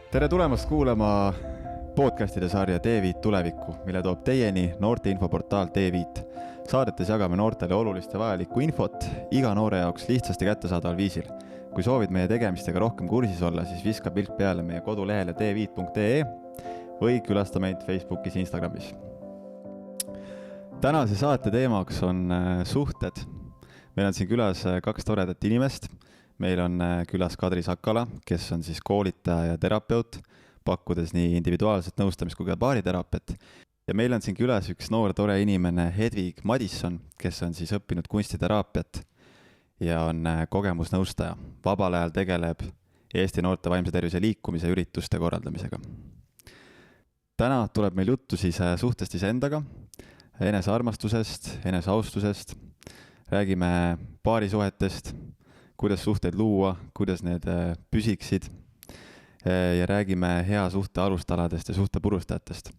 Tere tulemast kuulama podcastide sarja T5 tulevikku, mille toob teieni noorte infoportaal T5. Saadetes jagame noortele olulist ja vajalikku infot iga noore jaoks lihtsasti kättesaadaval viisil. Kui soovid meie tegemistega rohkem kursis olla, siis viska pilk peale meie kodulehele t5.ee või külasta meid Facebookis ja Instagramis. Tänase saate teemaks on suhted. Meil on siin külas kaks toredat inimest. Meil on külas Kadri Sakala, kes on siis koolitaja ja terapeut, pakkudes nii individuaalset nõustamist kui ka baariteraapiat. Ja meil on siin külas üks noor tore inimene Hedvig Madisson, kes on siis õppinud kunstiteraapiat ja on kogemusnõustaja. Vabal ajal tegeleb Eesti noorte vaimse tervise liikumise ürituste korraldamisega. Täna tuleb meil juttu siis suhtest iseendaga, enesearmastusest, eneseaustusest, räägime paarisuhetest, kuidas suhteid luua, kuidas need püsiksid ja räägime hea suhte alustaladest ja suhte purustajatest.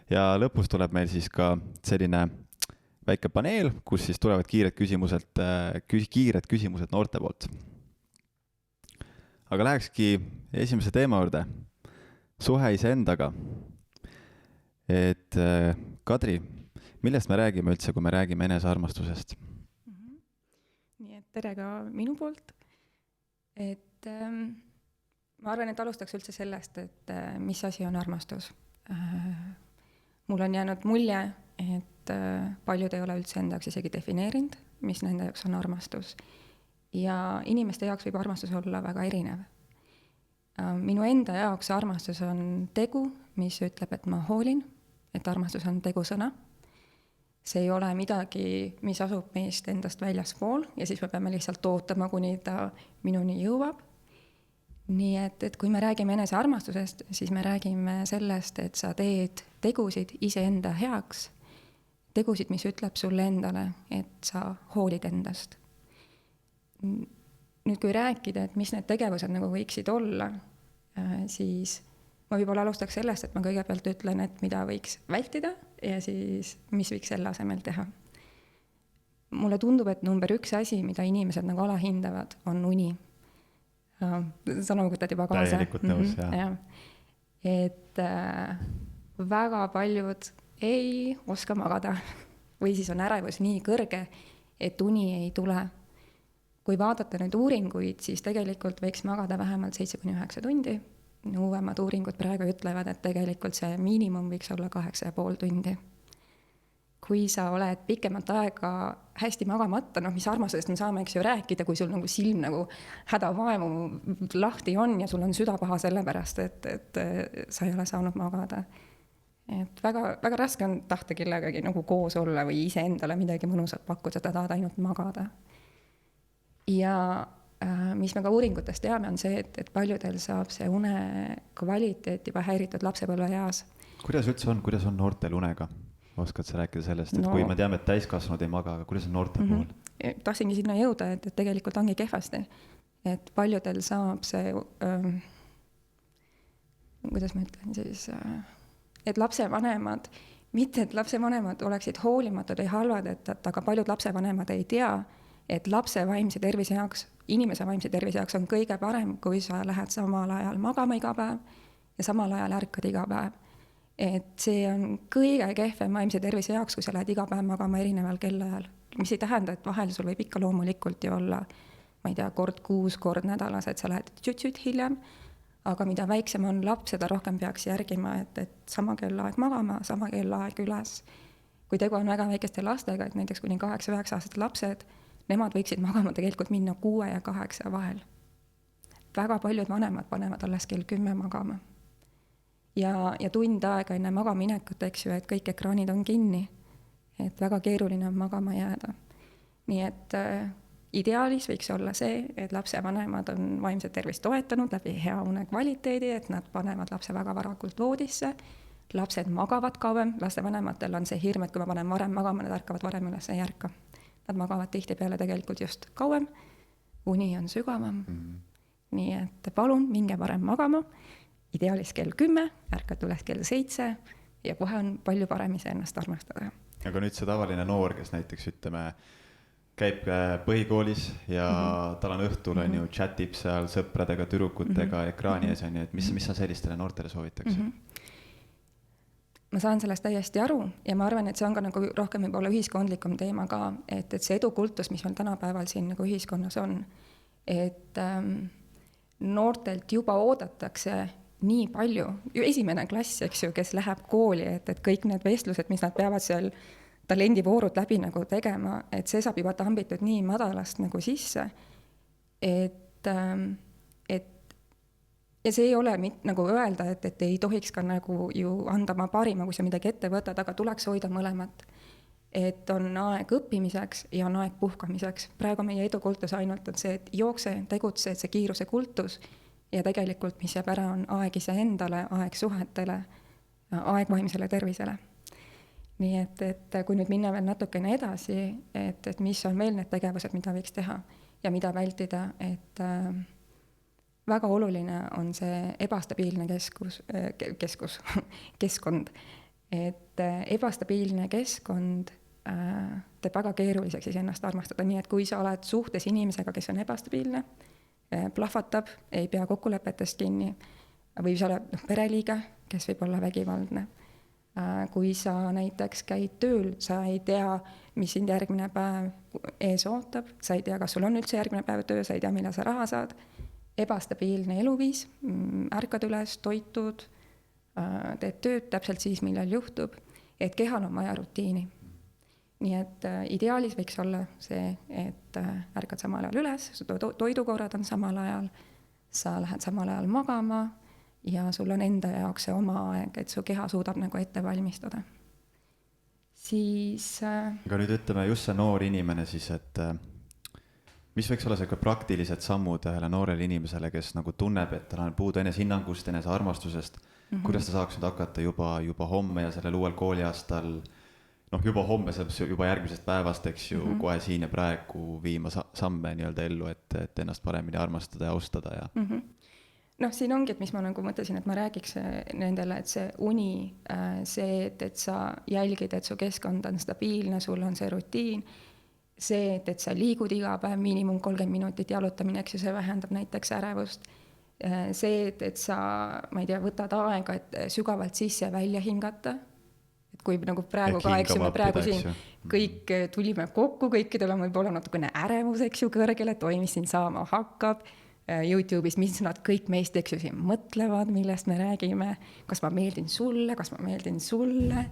Ja lõpus tuleb meil siis ka selline väike paneel, kus siis tulevad kiired küsimused noorte poolt. Aga lähekski esimese teema juurde, suhe iseendaga. Et Kadri, millest me räägime üldse, kui me räägime enesearmastusest? Nii et tere ka minu poolt. Et ma arvan, et alustaks üldse sellest, et mis asi on armastus. Mul on jäänud mulje, et paljud ei ole üldse enda jaoks isegi defineerinud, mis nende jaoks on armastus. Ja inimeste jaoks võib armastus olla väga erinev. Minu enda jaoks armastus on tegu, mis ütleb, et ma hoolin, et armastus on tegusõna. See ei ole midagi, mis asub meist endast väljaspool ja siis me peame lihtsalt ootama, kuni ta minuni jõuab. Nii et kui me räägime enesearmastusest, siis me räägime sellest, et sa teed tegusid iseenda heaks, tegusid, mis ütleb sulle endale, et sa hoolid endast. Nüüd kui rääkida, et mis need tegevused nagu võiksid olla, siis ma võib-olla alustaks sellest, et ma kõigepealt ütlen, et mida võiks vältida ja siis mis võiks selle asemel teha. Mulle tundub, et number 1 asi, mida inimesed nagu alahindavad, on uni. Sa nogutad juba kaasa. Täielikult nõus, jah. Et väga paljud ei oska magada või siis on ärevus nii kõrge, et uni ei tule. Kui vaadata nüüd uuringuid, siis tegelikult võiks magada vähemalt 7-9 tundi. Uuemad uuringud praegu ütlevad, et tegelikult see miinimum võiks olla 8,5 tundi. Kui sa oled pikemat aega hästi magamata, mis armastusest me saame ju rääkida, kui sul nagu silm nagu hädavaevu lahti on ja sul on süda paha sellepärast, et sa ei ole saanud magada. Et väga, väga raske on tahta kellegagi nagu koos olla või iseendale midagi mõnusat pakkuda, ta tahad ainult magada. Ja mis me ka uuringutest teame, on see, et paljudel saab see une kvaliteet juba häiritud lapsepõlve eas. Kuidas üldse on, kuidas on noortel unega? Oskad sa rääkida sellest, et kui me teame, et täiskasvanud ei maga, aga kuidas on noorte puhul? Tahtsingi sinna jõuda, et tegelikult ongi kehvasti. Et paljudel saab see, kuidas ma ütlen siis, et lapsevanemad, mitte et lapsevanemad oleksid hoolimatud või halvad, aga paljud lapsevanemad ei tea, et lapse vaimse tervise jaoks, inimese vaimse tervise jaoks on kõige parem, kui sa lähed samal ajal magama iga päev ja samal ajal ärkad iga päev. Et see on kõige kehvem vaimse tervise jaoks, kui sa lähed iga päev magama erineval kellaajal. Mis ei tähenda, et vahel sul võib ikka loomulikult ju olla, ma ei tea, kord kuus, kord nädalas, et sa lähed tšüt hiljem, aga mida väiksem on laps, seda rohkem peaks järgima, et sama kellaaeg magama, sama kellaaeg üles. Kui tegu on väga väikeste lastega, et näiteks kuni 8-9 aastased lapsed, nemad võiksid magama tegelikult minna 6 ja 8 vahel. Väga paljud vanemad panevad alles kell 10 magama. Ja tund aega enne magaminekut, eks ju, et kõik ekraanid on kinni. Et väga keeruline on magama jääda. Nii et ideaalis võiks olla see, et lapse vanemad on vaimset tervist toetanud läbi hea une kvaliteedi, et nad panevad lapse väga varakult voodisse. Lapsed magavad kauem, laste vanematel on see hirm, et kui ma panen varem magama, nad ärkavad varem üles ei järka. Nad magavad tihti peale tegelikult just kauem, uni on sügavam. Nii et palun minge varem magama, ideaalis kell 10, ärkad üles kell 7 ja kohe on palju parem ise ennast armastada. Aga nüüd see tavaline noor, kes näiteks ütleme käib põhikoolis ja tal on õhtul on ju chatib seal sõpradega, tüdrukutega ekraani ees on ju, et mis sa sellistele noortele soovitaks? Ma saan sellest täiesti aru ja ma arvan, et see on ka nagu rohkem võib-olla ühiskondlikum teema ka, et see edukultus, mis meil tänapäeval siin nagu ühiskonnas on, et noortelt juba oodatakse nii palju, esimene klass, eks ju, kes läheb kooli, et kõik need vestlused, mis nad peavad seal talendivoorud läbi nagu tegema, et see saab juba tambitud nii madalast nagu sisse, et ja see ei ole nagu öelda, et ei tohiks ka nagu ju anda ma parima, kui sa midagi ette võtad, aga tuleks hoida mõlemat. Et on aeg õppimiseks ja on aeg puhkamiseks. Praegu meie edukultus ainult on see, et jookse, tegutse, et see kiiruse kultus ja tegelikult, mis jääb ära, on aeg ise endale, aeg suhetele, aeg vaimsele tervisele. Nii et kui nüüd minna veel natukene edasi, et mis on veel need tegevused, mida võiks teha ja mida vältida, et väga oluline on see ebastabiilne keskkond. Et ebastabiilne keskkond teeb väga keeruliseks siis ennast armastada, nii et kui sa oled suhtes inimesega, kes on ebastabiilne, plahvatab, ei pea kokkulepetest kinni, või sa oled pereliige, kes võib olla vägivaldne. Kui sa näiteks käid tööl, sa ei tea, mis sind järgmine päev ees ootab, sa ei tea, kas sul on üldse järgmine päev töö, sa ei tea, millal sa raha saad, ebastabiilne eluviis, ärkad üles, toitud, teed tööd täpselt siis, millal juhtub, et kehal on vaja rutiini. Nii et ideaalis võiks olla see, et ärkad samal ajal üles, toidukorrad on samal ajal, sa lähed samal ajal magama ja sul on enda jaoks see oma aeg, et su keha suudab nagu ette valmistada. Siis... Aga nüüd ütleme just see noor inimene siis, et mis võiks olla see praktilised sammud ühele noorele inimesele, kes nagu tunneb, et tal on puudu enesehinnangust, enesearmastusest, kuidas ta saaks nüüd hakata juba homme ja sellel uuel kooliaastal, juba homme, juba järgmisest päevast, eks ju, kohe siin ja praegu viima samme nii-öelda ellu, et ennast paremini armastada ja austada ja... Siin ongi, et mis ma nagu mõtlesin, et ma räägiks nendele, et see uni, see, et sa jälgid, et su keskkond on stabiilne, sul on see rutiin, see, et sa liigud iga päev miinimum 30 minutit jalutamine, eks ju, see vähendab näiteks ärevust. See, et sa, ma ei tea, võtad aega, et sügavalt sisse välja hingata. Et kui nagu praegu ka, eks ju, me praegu siin kõik tulime kokku, kõikidel on võib-olla natukene ärevus, eks ju, kõrgele, et mis siin saama hakkab. YouTube'is, mis nad kõik meist, eks ju, siin mõtlevad, millest me räägime, kas ma meeldin sulle,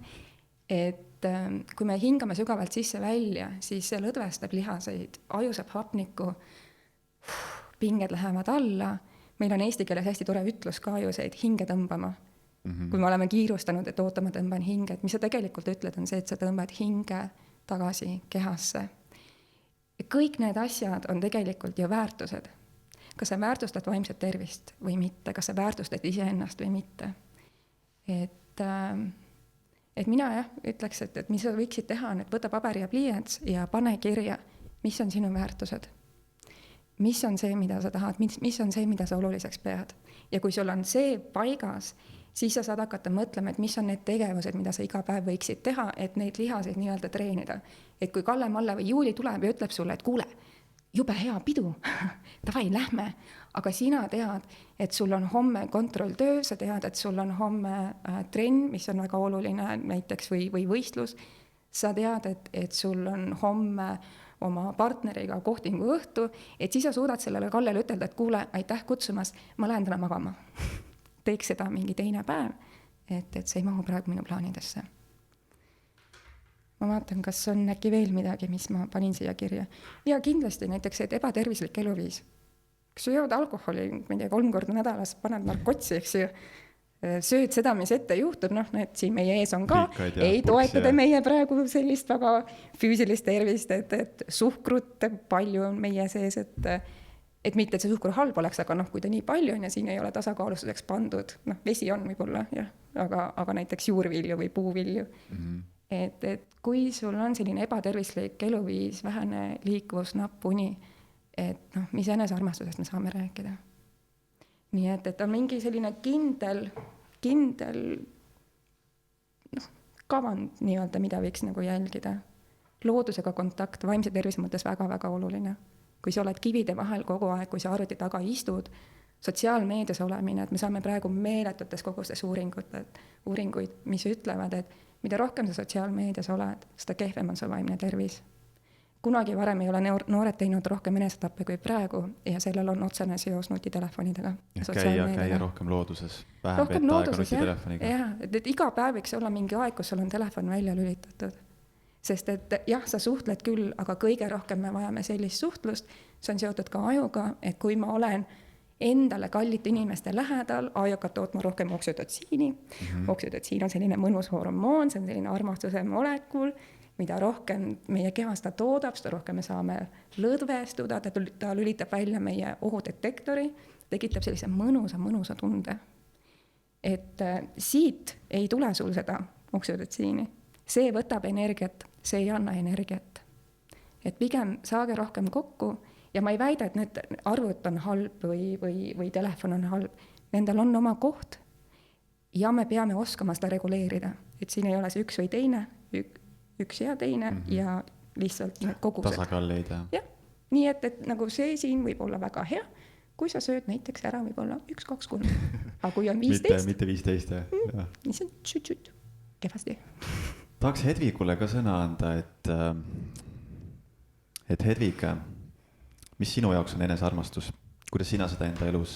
et kui me hingame sügavalt sisse välja, siis see lõdvestab lihaseid, aju saab hapnikku, pinged lähevad alla, meil on eesti keeles hästi tore ütlus ka ju see, et hinge tõmbama. Kui me oleme kiirustanud, et ootama tõmban hinge, et mis sa tegelikult ütled, on see, et sa tõmbad hinge tagasi kehasse. Kõik need asjad on tegelikult ju väärtused. Kas sa väärtustad vaimset tervist või mitte, kas sa väärtustad iseennast või mitte. Et mina ütleks, et mis sa võiksid teha, on, et võta paberi ja pliiats ja pane kirja, mis on sinu väärtused. Mis on see, mida sa tahad, mis on see, mida sa oluliseks pead. Ja kui sul on see paigas, siis sa saad hakata mõtlema, et mis on need tegevused, mida sa iga päev võiksid teha, et neid lihaseid nii-öelda treenida. Et kui Kalle, Malle või Juuli tuleb ja ütleb sulle, et kuule, jube hea pidu, davai, lähme, aga sina tead, et sul on homme kontrolltöö, sa tead, et sul on homme trenn, mis on väga oluline näiteks või võistlus, sa tead, et sul on homme oma partneriga kohtingu õhtu, et siis sa suudad sellele Kallele ütelda, et kuule, aitäh kutsumas, ma lähen täna magama. Teeks seda mingi teine päev, et see ei mahu praegu minu plaanidesse. Ma vaatan, kas on äkki veel midagi, mis ma panin siia kirja. Ja kindlasti näiteks, et ebatervislik eluviis. Kas sa jood alkoholi, ma ei tea, 3 korda nädalas, paned narkotsi, eks ju, sööd seda, mis ette juhtub, et siin meie ees on ka, ei toetada meie praegu sellist väga füüsilist tervist, et suhkrut palju on meie sees, et mitte, et see suhkur halb oleks, aga kui ta nii palju on ja siin ei ole tasakaalustuseks pandud, vesi on võib-olla, aga näiteks juurvilju või puuvilju. Et kui sul on selline ebatervislik eluviis, vähene liikuvus, napp uni, et mis enesearmastusest me saame rääkida. Nii et on mingi selline kindel kavand nii-öelda, mida võiks nagu jälgida. loodusega kontakt vaimse tervise mõttes väga-väga oluline. Kui sa oled kivide vahel kogu aeg, kui sa arvuti taga istud, sotsiaalmeedias olemine, et me saame praegu meeletutes kogustes uuringuid, mis ütlevad, et mida rohkem sa sotsiaalmeedias oled, seda kehvem on su vaimne tervis. Kunagi varem ei ole noored teinud rohkem enesetappe kui praegu ja sellel on otsene seos nutitelefonidega. Käia rohkem looduses, vähem veeta aega nutitelefoniga. Jah, et iga päev võiks olla mingi aeg, kus sul on telefon välja lülitatud. Sest et jah, sa suhtled küll, aga kõige rohkem me vajame sellist suhtlust, see on seotud ka ajuga, et kui ma olen endale kallite inimeste lähedal, ajakad tootma rohkem oksüdotsiini. Oksüdotsiin on selline mõnus hormoon, see on selline armastuse molekul, mida rohkem meie kehas ta toodab, seda rohkem me saame lõdvestuda, ta lülitab välja meie ohudetektori, tekitab sellise mõnusa tunde. Et siit ei tule sul seda oksüdotsiini. See võtab energiat, see ei anna energiat. Et pigem saage rohkem kokku ja ma ei väida, et need arvud on halb või telefon on halb. Nendel on oma koht ja me peame oskama seda reguleerida. Et siin ei ole see üks või teine, üks ja teine ja lihtsalt need kogused. Tasakaal leida. Jah, nii et nagu see siin võib olla väga hea, kui sa sööd näiteks ära võib-olla 1, 2, 3. Aga kui on 15. mitte 15, jah. Nii see on tšüt-tšüt, kehvasti. Tahaks Hedvigule ka sõna anda, et Hedvig, mis sinu jaoks on enesearmastus? Kuidas sina seda enda elus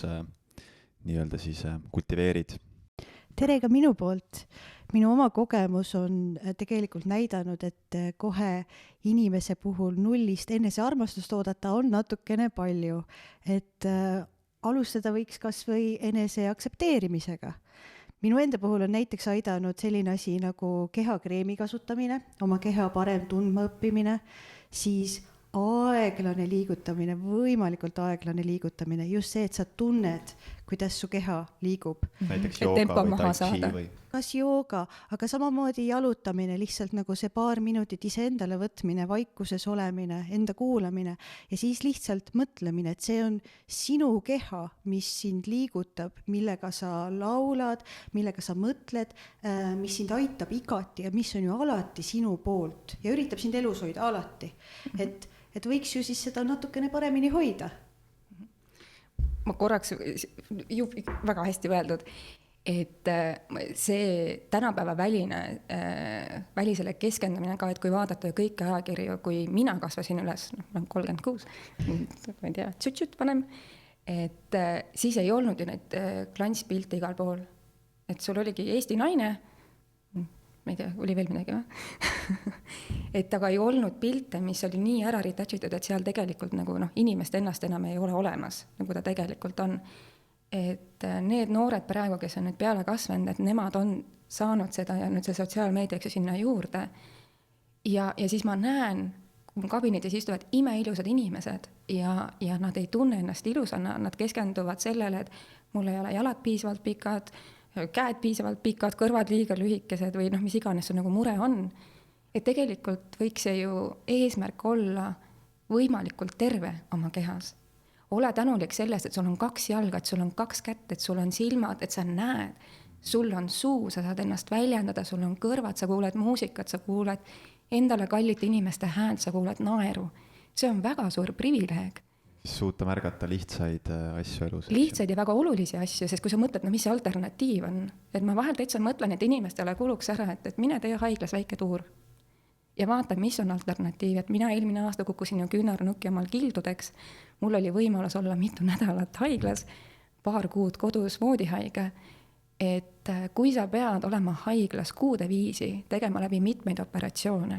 nii-öelda siis kultiveerid? Tere ka minu poolt. Minu oma kogemus on tegelikult näidanud, et kohe inimese puhul nullist enesearmastust oodata on natukene palju. Et alustada võiks kas või enese aktsepteerimisega. Minu enda puhul on näiteks aidanud selline asi nagu kehakreemi kasutamine, oma keha parem tundma õppimine, siis aeglane liigutamine, võimalikult aeglane liigutamine, just see, et sa tunned, kuidas su keha liigub. Näiteks jooga või tai chi või? Kas jooga, aga samamoodi jalutamine, lihtsalt nagu see paar minutit iseendale võtmine, vaikuses olemine, enda kuulamine ja siis lihtsalt mõtlemine, et see on sinu keha, mis sind liigutab, millega sa laulad, millega sa mõtled, mis sind aitab igati ja mis on ju alati sinu poolt ja üritab sind elus hoida alati. Et võiks ju siis seda natukene paremini hoida. Ma korraks, väga hästi öeldud, et see tänapäeva välisele keskendumine ka, et kui vaadata kõiki ajakirju, kui mina kasvasin üles, 36, ma ei tea, tšüt-tšüt vanem, et siis ei olnud ju neid klantspilte igal pool. Et sul oligi Eesti naine, ma ei tea, oli veel midagi või? Et aga ei olnud pilte, mis oli nii ära retouchitud, et seal tegelikult nagu inimest ennast enam ei ole olemas, nagu ta tegelikult on. Et need noored praegu, kes on nüüd peale kasvanud, et nemad on saanud seda ja nüüd see sotsiaalmeediaks sinna juurde. Ja siis ma näen, kui mul kabinetis istuvad imeilusad inimesed ja nad ei tunne ennast ilusana, nad keskenduvad sellele, et mul ei ole jalad piisavalt pikad, käed piisavalt pikad, kõrvad liiga lühikesed või mis iganes see nagu mure on. Et tegelikult võiks see ju eesmärk olla võimalikult terve oma kehas. Ole tänulik sellest, et sul on 2 jalga, et sul on 2 kätt, et sul on silmad, et sa näed, sul on suu, sa saad ennast väljendada, sul on kõrvad, sa kuuled muusikat, sa kuuled endale kallite inimeste häält, sa kuuled naeru. See on väga suur privileeg. Suuta märgata lihtsaid asju elus. Lihtsaid ja väga olulisi asju, sest kui sa mõtled, mis see alternatiiv on, et ma vahel täitsa mõtlen, et inimestele kuluks ära, et mine tee haiglas väike tuur. Ja vaata, mis on alternatiiv, et mina eelmine aasta kukkusin ju küünarnukki omal kildudeks, mul oli võimalus olla mitu nädalat haiglas, 2 kuud kodus voodihaige, et kui sa pead olema haiglas kuude viisi, tegema läbi mitmeid operatsioone,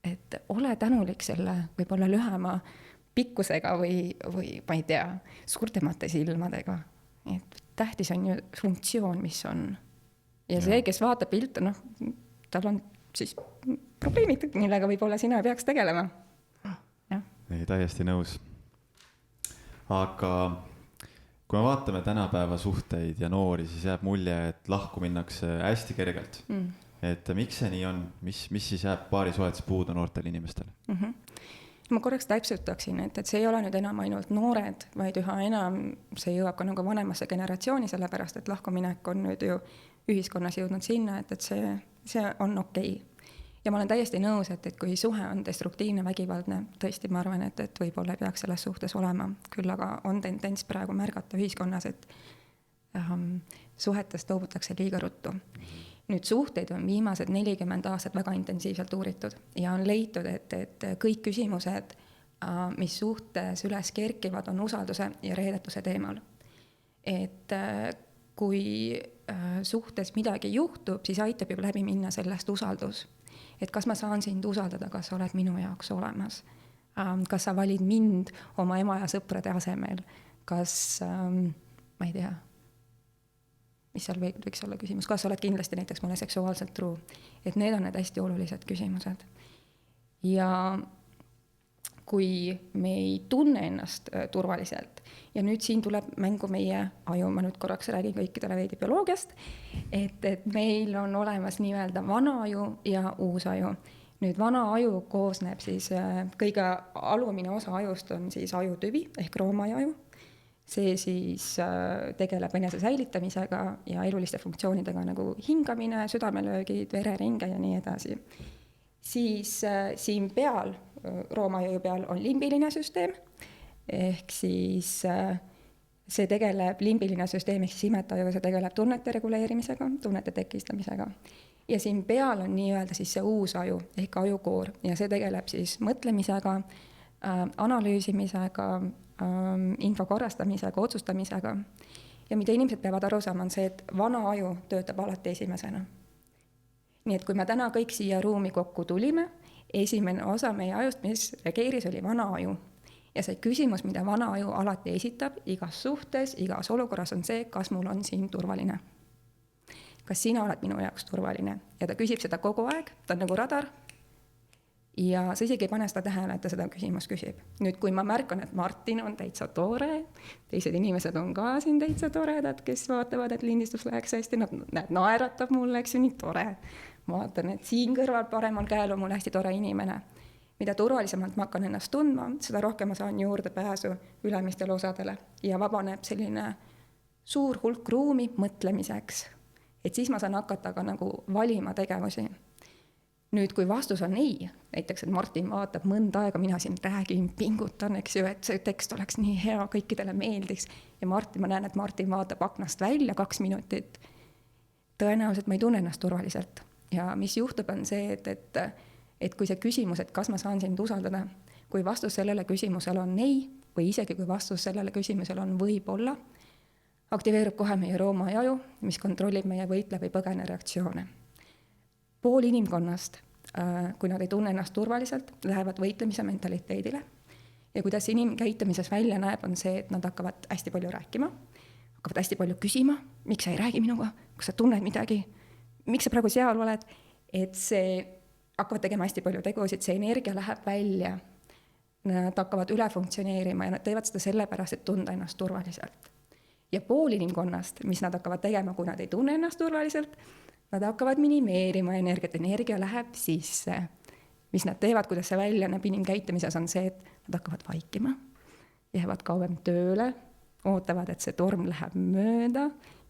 et ole tänulik selle võib-olla lühema pikkusega või ma ei tea, suurtemate silmadega. Et tähtis on ju funktsioon, mis on. Ja see, kes vaatab pilte, tal on siis probleemid, millega võib-olla sina peaks tegelema. Ja. Ei, täiesti nõus. Aga kui me vaatame tänapäeva suhteid ja noori, siis jääb mulje, et lahku minnakse hästi kergelt. Et miks see nii on? Mis siis jääb paari suhetes puudu noortel inimestel? Ma korraks täpsustaksin, et see ei ole nüüd enam ainult noored, vaid üha enam see jõuab ka nagu vanemasse generatsiooni, sellepärast, et lahkuminek on nüüd ju ühiskonnas jõudnud sinna, et see on okei. ja ma olen täiesti nõus, et kui suhe on destruktiivne, vägivaldne, tõesti ma arvan, et võib-olla ei peaks selles suhtes olema, küll aga on tendents praegu märgata ühiskonnas, et suhetest loobutakse liiga ruttu. Nüüd suhteid on viimased 40 aastat väga intensiivselt uuritud ja on leitud, et kõik küsimused, mis suhtes üles kerkivad, on usalduse ja reedetuse teemal. Et kui suhtes midagi juhtub, siis aitab juba läbi minna sellest usaldus. Et kas ma saan sind usaldada, kas sa oled minu jaoks olemas, kas sa valid mind oma ema ja sõprade asemel, kas, ma ei tea, mis seal võiks olla küsimus, kas sa oled kindlasti näiteks mulle seksuaalselt truu, et need on need hästi olulised küsimused. Ja kui me ei tunne ennast turvaliselt ja nüüd siin tuleb mängu meie aju, ma nüüd korraks räägin kõikidele veidi bioloogiast, et meil on olemas nii-öelda vana aju ja uus aju. Nüüd vana aju koosneb siis, kõige alumine osa ajust on siis ajutüvi ehk roomajaju. See siis tegeleb enese säilitamisega ja eluliste funktsioonidega nagu hingamine, südamelöögid, vereringe ja nii edasi. Siis siin peal, roomajaju peal on limbiline süsteem, ehk siis see tegeleb, limbiline süsteem ehk siis imetajuga, see tegeleb tunnete reguleerimisega, tunnete tekistamisega. Ja siin peal on nii-öelda siis see uus aju ehk ajukoor ja see tegeleb siis mõtlemisega, analüüsimisega, info korrastamisega, otsustamisega. Ja mida inimesed peavad aru saama on see, et vana aju töötab alati esimesena. Nii et kui me täna kõik siia ruumi kokku tulime, esimene osa meie ajust, mis reageeris, oli vana aju. Ja see küsimus, mida vana aju alati esitab, igas suhtes, igas olukorras on see, kas mul on siin turvaline. Kas sina oled minu jaoks turvaline? Ja ta küsib seda kogu aeg, ta on nagu radar. Ja sa isegi ei pane seda tähele, et ta seda küsimus küsib. Nüüd, kui ma märkan, et Martin on täitsa tore, teised inimesed on ka siin täitsa toredad, kes vaatavad, et lindistus läheks hästi, nad naeratab mulle, eks ju, nii tore. Ma vaatan, et siin kõrval paremal käel on mul hästi tore inimene. Mida turvalisemalt ma hakkan ennast tundma, seda rohkem ma saan juurde pääsu ülemistele osadele ja vabaneb selline suur hulk ruumi mõtlemiseks. Et siis ma saan hakata ka nagu valima tegevusi. Nüüd, kui vastus on ei, näiteks, et Martin vaatab mõnda aega, mina siin räägin, pingutan, eks ju, et see tekst oleks nii hea, kõikidele meeldiks. Ja Martin, ma näen, et Martin vaatab aknast välja 2 minutit. Tõenäoliselt ma ei tunne ennast turvaliselt. Ja mis juhtub on see, et kui see küsimus, et kas ma saan sind usaldada, kui vastus sellele küsimusele on ei, või isegi kui vastus sellele küsimusele on võib-olla, aktiveerub kohe meie roomajaju, mis kontrollib meie võitle või põgene reaktsioone. Pool inimkonnast, kui nad ei tunne ennast turvaliselt, lähevad võitlemise mentaliteedile. Ja kuidas inimkäitumises välja näeb, on see, et nad hakkavad hästi palju rääkima, hakkavad hästi palju küsima, miks sa ei räägi minuga, kas sa tunned midagi, miks sa praegu seal oled, et see hakkavad tegema hästi palju tegusid, see energia läheb välja, nad hakkavad üle funktsioneerima ja nad teevad seda sellepärast, et tunda ennast turvaliselt. Ja pool inimkonnast, mis nad hakkavad tegema, kui nad ei tunne ennast turvaliselt, nad hakkavad minimeerima energiat, energia läheb sisse. Mis nad teevad, kuidas see välja näeb inimkäitumises on see, et nad hakkavad vaikima, jäävad kauem tööle, ootavad, et see torm läheb mööda,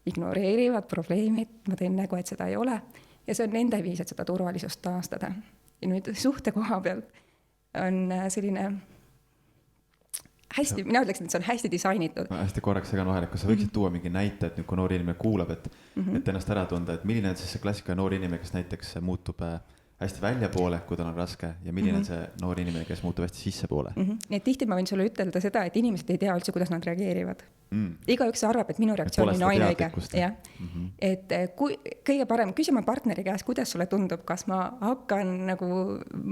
ignoreerivad probleemid, ma teen nägu, et seda ei ole. Ja see on nende viis, et seda turvalisust taastada. Ja nüüd suhte koha pealt on selline hästi, mina ütleksin, et see on hästi disainitud. Ma hästi korraks segan vahele, kas sa võiksid tuua mingi näite, et nüüd kui noor inimene kuulab, et ennast ära tunda, et milline on siis see klassika noor inimene, kes näiteks muutub hästi väljapoole, kui tal on raske, ja milline on see noor inimene, kes muutub hästi sissepoole. Nii et tihti ma võin sulle ütelda seda, et inimesed ei tea üldse, kuidas nad reageerivad. Igaüks arvab, et minu reaktsioon on ainuõige. Et kõige parem küsima partneri käest, kuidas sulle tundub, kas ma hakkan nagu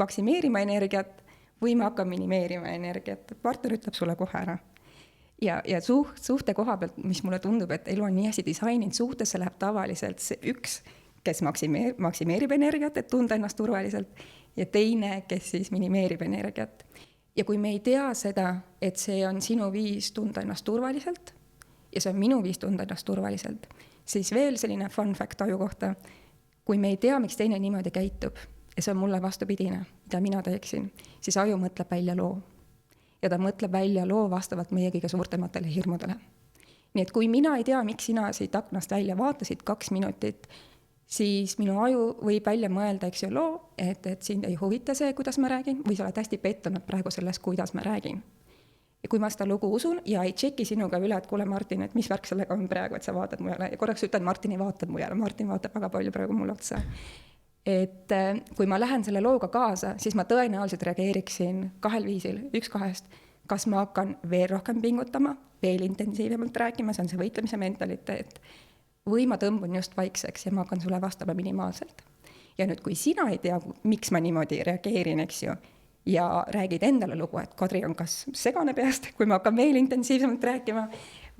maksimeerima energiat või ma hakkan minimeerima energiat. Partner ütleb sulle kohe ära. Ja suhte koha pealt, mis mulle tundub, et elu on nii hästi disaininud, suhtesse läheb tavaliselt see üks, kes maksimeerib energiat, et tunda ennast turvaliselt, ja teine, kes siis minimeerib energiat. Ja kui me ei tea seda, et see on sinu viis tunda ennast turvaliselt, ja see on minu viis tunda ennast turvaliselt, siis veel selline fun fact aju kohta, kui me ei tea, miks teine niimoodi käitub, ja see on mulle vastupidine, mida mina teeksin, siis aju mõtleb välja loo. Ja ta mõtleb välja loo vastavalt meie kõige suurtematele hirmudele. Nii et kui mina ei tea, miks sina siit aknast välja vaatasid 2 minutit, siis minu aju võib välja mõelda, eks ju, loo, et sind ei huvita see, kuidas ma räägin, või sa oled hästi pettunud praegu selles, kuidas ma räägin. Ja kui ma seda lugu usun ja ei tšeki sinuga üle, et kuule, Martin, et mis värk sellega on praegu, et sa vaatad mujale ja korraks ütlen, Martin ei vaatad mujale, Martin vaatab väga palju praegu mulle otsa. Et kui ma lähen selle looga kaasa, siis ma tõenäoliselt reageeriksin 2 viisil, 1-2, kas ma hakkan veel rohkem pingutama, veel intensiivemalt rääkima, see on see võitlemise mentaliteet, või ma tõmbun just vaikseks ja ma hakkan sulle vastama minimaalselt. Ja nüüd, kui sina ei tea, miks ma niimoodi reageerin, eks ju, ja räägid endale lugu, et Kadri on kas segane peast, kui ma hakkan veel intensiivsemalt rääkima,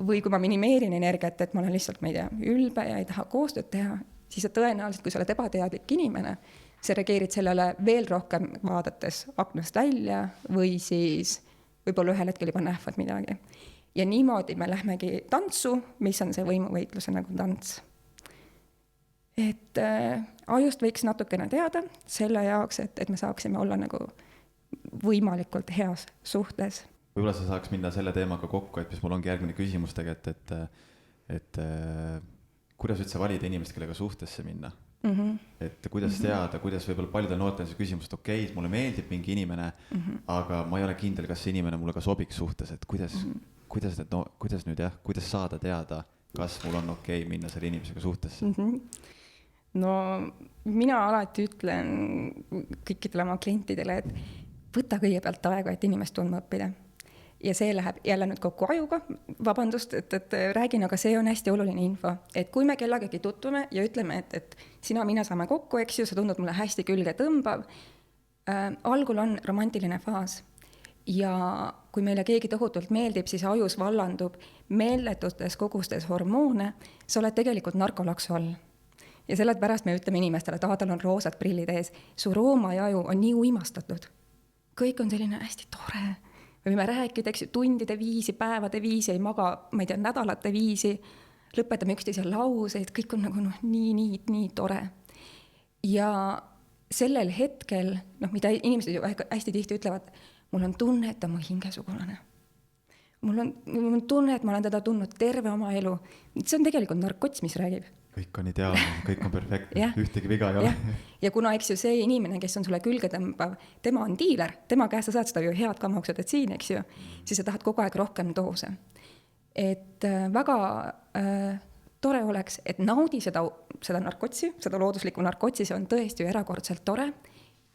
või kui ma minimeerin energiat, et ma olen lihtsalt, ma ei tea, ülbe ja ei taha koostööd teha, siis sa tõenäoliselt, kui sa oled ebateadlik inimene, sa reageerid sellele veel rohkem vaadates aknast välja või siis võib-olla ühel hetkel juba nähvad midagi. Ja niimoodi me lähmegi tantsu, mis on see võimuvõitluse nagu tants. Et ajust võiks natukene teada selle jaoks, et me saaksime olla nagu võimalikult heas suhtes. Võib-olla sa saaks minna selle teemaga kokku, et mis mul ongi järgmine küsimus tegelikult, et kuidas üldse valida inimest, kellega suhtesse minna? Et kuidas teada, kuidas võib-olla paljudel noortel see küsimus, et okei, mulle meeldib mingi inimene, aga ma ei ole kindel, kas see inimene mulle ka sobiks suhtes, et kuidas saada teada, kas mul on okei minna selle inimesega suhtesse? No mina alati ütlen kõikidele oma klientidele, et võta kõigepealt aega, et inimest tundma õppida. Ja see läheb jälle nüüd kokku ajuga, vabandust, et räägin, aga see on hästi oluline info. Et kui me kellegagi tutvume ja ütleme, et sina, mina saame kokku, eks ju, sa tundud mulle hästi külge tõmbav, algul on romantiline faas. Ja kui meile keegi tohutult meeldib, siis ajus vallandub meeletutes kogustes hormoone, sa oled tegelikult narkolaksu all. Ja sellepärast me ütleme inimestele, et tal on roosad prillid ees, su rooma ja aju on nii uimastatud. Kõik on selline hästi tore. Me võime rääkida, eks, tundide viisi, päevade viisi, ei maga, ma ei tea, nädalate viisi, lõpetame üksteise lauseid, kõik on nagu nii tore. Ja sellel hetkel, mida inimesed ju hästi tihti ütlevad, mul on tunne, et ta on mu hingesugulane. Mul on tunne, et ma olen teda tundnud terve oma elu. See on tegelikult narkots, mis räägib. Kõik on ideaalne, kõik on perfektne, ühtegi viga ei ole. Ja kuna, eks ju, see inimene, kes on sulle külge tõmbav, tema on diiler, tema käest sa saad seda ju head kamauksedetsiini, eks ju, siis sa tahad kogu aeg rohkem doose. Et väga tore oleks, et naudi seda narkotsi, seda looduslikku narkotsi, see on tõesti ju erakordselt tore,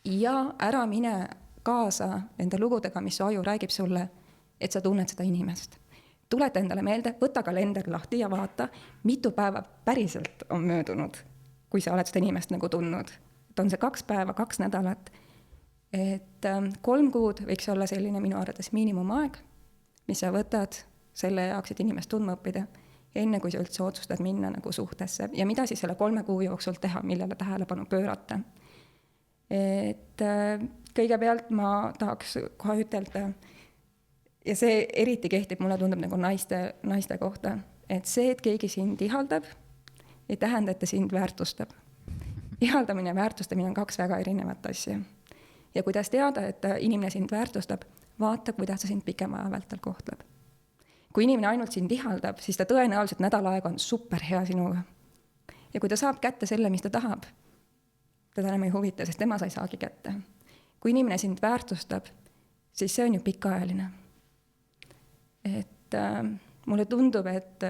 ja ära mine kaasa nende lugudega, mis su aju räägib sulle, et sa tunned seda inimest. Tuleta endale meelde, võta kalender lahti ja vaata, mitu päeva päriselt on möödunud, kui sa oled seda inimest nagu tundnud. Et on see 2 päeva, 2 nädalat. Et 3 kuud võiks olla selline minu arvates miinimumaeg, mis sa võtad selle jaoks, et inimest tundma õppida, enne kui sa üldse otsustad minna nagu suhtesse. Ja mida siis selle 3 kuu jooksul teha, millele tähelepanu pöörata. Et kõigepealt ma tahaks kohe ütelda, ja see eriti kehtib, mulle tundub nagu naiste kohta, et see, et keegi sind ihaldab, ei tähenda, et ta sind väärtustab. Ihaldamine ja väärtustamine on 2 väga erinevat asja. Ja kuidas teada, et inimene sind väärtustab, vaata, kuidas ta sind pikema aja vältel kohtleb. Kui inimene ainult sind ihaldab, siis ta tõenäoliselt nädal aega on super hea sinuga. Ja kui ta saab kätte selle, mis ta tahab, teda enam ei huvita, sest tema sa ei saagi kätte. Kui inimene sind väärtustab, siis see on ju pikaajaline. Et mulle tundub, et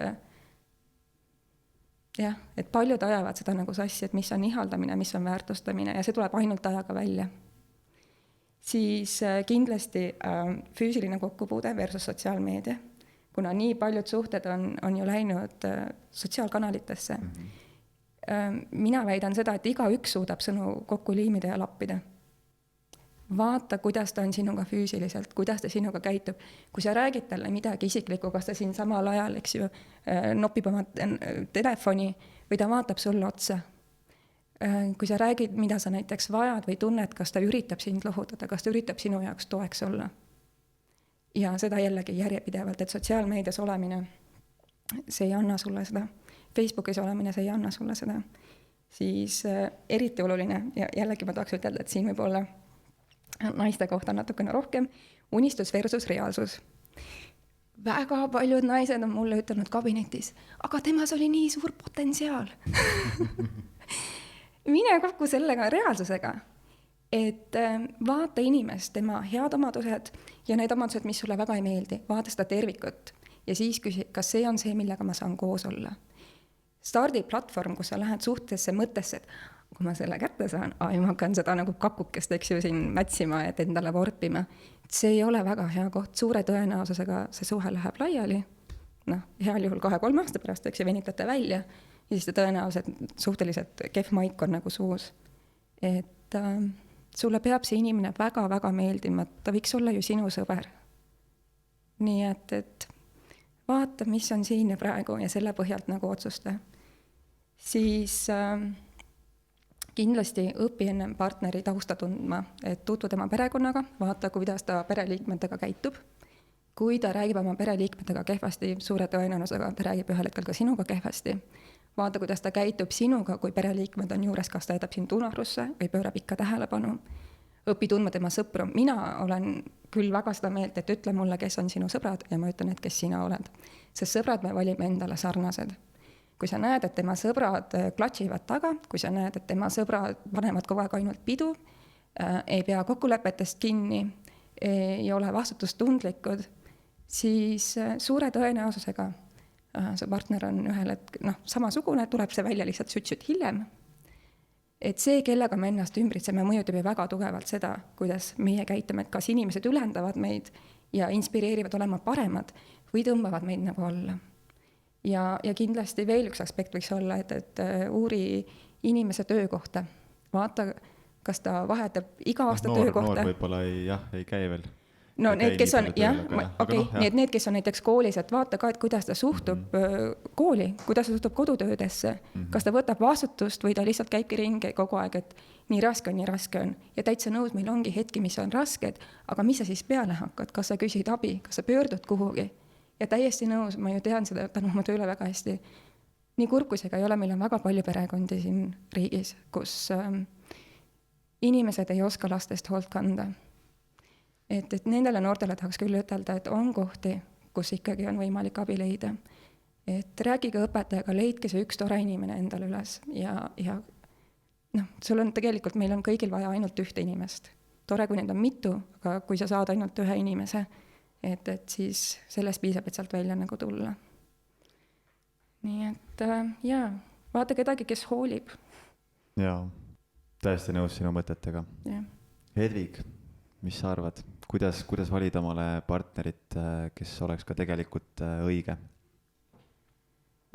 paljud ajavad seda nagu sassi, et mis on ihaldamine, mis on väärtustamine, ja see tuleb ainult ajaga välja. Siis kindlasti füüsiline kokkupuude versus sotsiaalmeedia, kuna nii paljud suhted on ju läinud sotsiaalkanalitesse. Mina väidan seda, et igaüks suudab sõnu kokku liimida ja lappida. Vaata, kuidas ta on sinuga füüsiliselt, kuidas ta sinuga käitub. Kui sa räägid talle midagi isiklikku, kas ta siin samal ajal, eks ju, nopib oma telefoni või ta vaatab sulle otsa. Kui sa räägid, mida sa näiteks vajad või tunned, kas ta üritab sind lohutada, kas ta üritab sinu jaoks toeks olla. Ja seda jällegi järjepidevalt, et sotsiaalmeedias olemine, see ei anna sulle seda. Facebookis olemine, see ei anna sulle seda. Siis eriti oluline, ja jällegi ma tahaks ütelda, et siin võib olla naiste kohta natukene rohkem, unistus versus reaalsus. Väga paljud naised on mulle ütelnud kabinetis, aga temas oli nii suur potentsiaal. mine kokku sellega reaalsusega, et vaata inimest, tema head omadused ja need omadused, mis sulle väga ei meeldi, vaata seda tervikut ja siis küsi, kas see on see, millega ma saan koos olla. Stardiplatvorm, kus sa lähed suhtesse mõttesse, et kui ma selle kätte saan, ma hakkan seda nagu kakukest, eks ju, siin mätsima, et endale vorpima. See ei ole väga hea koht, suure tõenäosusega see suhe läheb laiali, heal juhul 2-3 aasta pärast, eks ju, venitate välja ja siis tõenäoliselt suhteliselt kehv maik on nagu suus. Et sulle peab see inimene väga-väga meeldima, ta võiks olla ju sinu sõber. Nii et vaata, mis on siin ja praegu ja selle põhjalt nagu otsusta. Siis kindlasti õpi enne partneri tausta tundma, et tutvu tema perekonnaga, vaata, kuidas ta pereliikmetega käitub. Kui ta räägib oma pereliikmetega kehvasti, suure tõenäosusega ta räägib ühel hetkel ka sinuga kehvasti. Vaata, kuidas ta käitub sinuga, kui pereliikmed on juures, kas ta jätab sind unarusse või pöörab ikka tähelepanu. Õpi tundma tema sõpru. Mina olen küll väga seda meelt, et ütle mulle, kes on sinu sõbrad ja ma ütlen, et kes sina oled. Sest sõbrad me valime endale sarnased. Kui sa näed, et tema sõbrad klatšivad taga, kui sa näed, et tema sõbrad panevad kogu aeg ainult pidu, ei pea kokkulepetest kinni, ei ole vastutustundlikud, siis suure tõenäosusega su partner on ühel hetkel samasugune, tuleb see välja lihtsalt sütsut hiljem. Et see, kellega me ennast ümbritseme, mõjutab ju väga tugevalt seda, kuidas meie käitume, et kas inimesed ülendavad meid ja inspireerivad olema paremad või tõmbavad meid nagu alla. Ja kindlasti veel üks aspekt võiks olla, et uuri inimese töökohta. Vaata, kas ta vahetab iga aasta töökohta. Noor võib-olla ei käi veel. No need, kes on, need, kes on näiteks koolis, et vaata ka, et kuidas ta suhtub kooli, kuidas ta suhtub kodutöödesse, kas ta võtab vastutust või ta lihtsalt käibki ringi kogu aeg, et nii raske on. Ja täitsa nõus, meil ongi hetki, mis on rasked, aga mis sa siis peale hakkad, kas sa küsid abi, kas sa pöördud kuhugi? Ja täiesti nõus, ma ju tean seda tänu oma tööle väga hästi. Nii kurkusega ei ole, meil on väga palju perekondi siin riigis, kus inimesed ei oska lastest hoolt kanda. Et nendele noortele tahaks küll ütelda, et on kohti, kus ikkagi on võimalik abi leida. Et räägige õpetajaga, leidke see üks tore inimene endale üles ja sul on tegelikult, meil on kõigil vaja ainult ühte inimest. Tore, kui need on mitu, aga kui sa saad ainult ühe inimese, et siis sellest piisab, et sealt välja nagu tulla. Nii et vaata kedagi, kes hoolib. Jaa, täiesti nõus sinu mõtetega. Ja. Hedvig, mis sa arvad? Kuidas valida omale partnerit, kes oleks ka tegelikult õige?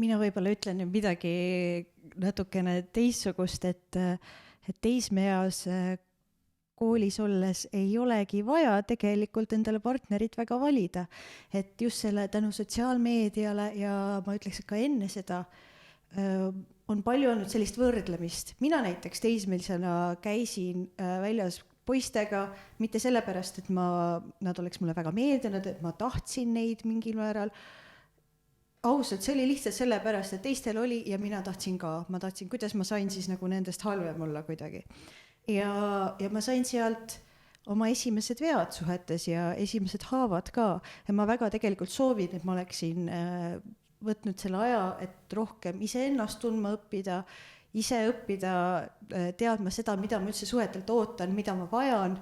Mina võib-olla ütlen midagi natukene teissugust, et teismeeas koolis olles ei olegi vaja tegelikult endale partnerit väga valida. Et just selle tänu sotsiaalmeediale ja ma ütleks, et ka enne seda on palju olnud sellist võrdlemist. Mina näiteks teismelisena käisin väljas poistega, mitte sellepärast, et nad oleks mulle väga meeldinud, et ma tahtsin neid mingil määral. Ausalt, see oli lihtsalt sellepärast, et teistel oli ja mina tahtsin ka. Ma tahtsin, kuidas ma sain siis nagu nendest halvem olla kuidagi. Ja ma sain sealt oma esimesed vead suhetes ja esimesed haavad ka. Ja ma väga tegelikult soovin, et ma oleksin võtnud selle aja, et rohkem iseennast tundma õppida, ise õppida, teadma seda, mida ma üldse suhetelt ootan, mida ma vajan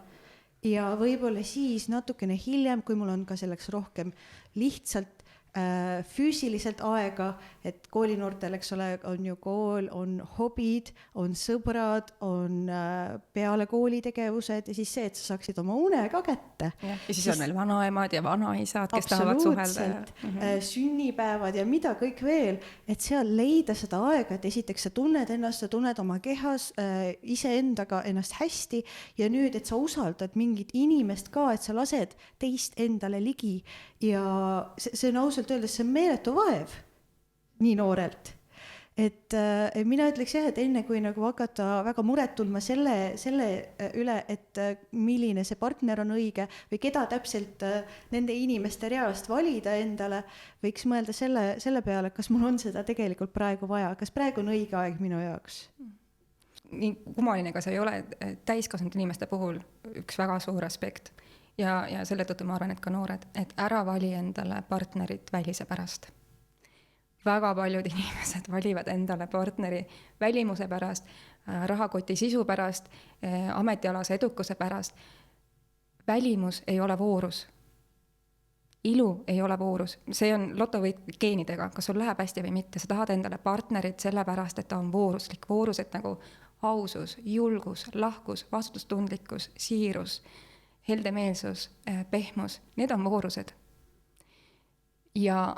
ja võib-olla siis natukene hiljem, kui mul on ka selleks rohkem lihtsalt füüsiliselt aega, et koolinoortel, eks ole, on ju kool, on hobid, on sõbrad, on peale koolitegevused ja siis see, et sa saaksid oma une ka kätte. Ja siis on meil vanaemad ja vanaisad, kes tahavad suhelda. Sünnipäevad ja mida kõik veel, et seal leida seda aega, et esiteks sa tunned ennast, sa tunned oma kehas iseendaga ennast hästi ja nüüd, et sa usaldad mingit inimest ka, et sa lased teist endale ligi ja see on ausalt öeldes, see on meeletu vaev nii noorelt. Et mina ütleks jah, et enne kui nagu hakata väga muret tundma selle üle, et milline see partner on õige või keda täpselt nende inimeste reast valida endale, võiks mõelda selle peale, kas mul on seda tegelikult praegu vaja, kas praegu on õige aeg minu jaoks? Nii kummaline, ka see ei ole täiskasvanud inimeste puhul üks väga suur aspekt. Ja selle tõttu ma arvan, et ka noored, et ära vali endale partnerit välise pärast. väga paljud inimesed valivad endale partneri välimuse pärast, rahakoti sisu pärast, ametialase edukuse pärast. Välimus ei ole voorus. Ilu ei ole voorus. See on lotovõit geenidega, kas sul läheb hästi või mitte. Sa tahad endale partnerit sellepärast, et ta on vooruslik. Voorused nagu ausus, julgus, lahkus, vastutustundlikkus, siirus, heldemeelsus, pehmus. Need on voorused. Ja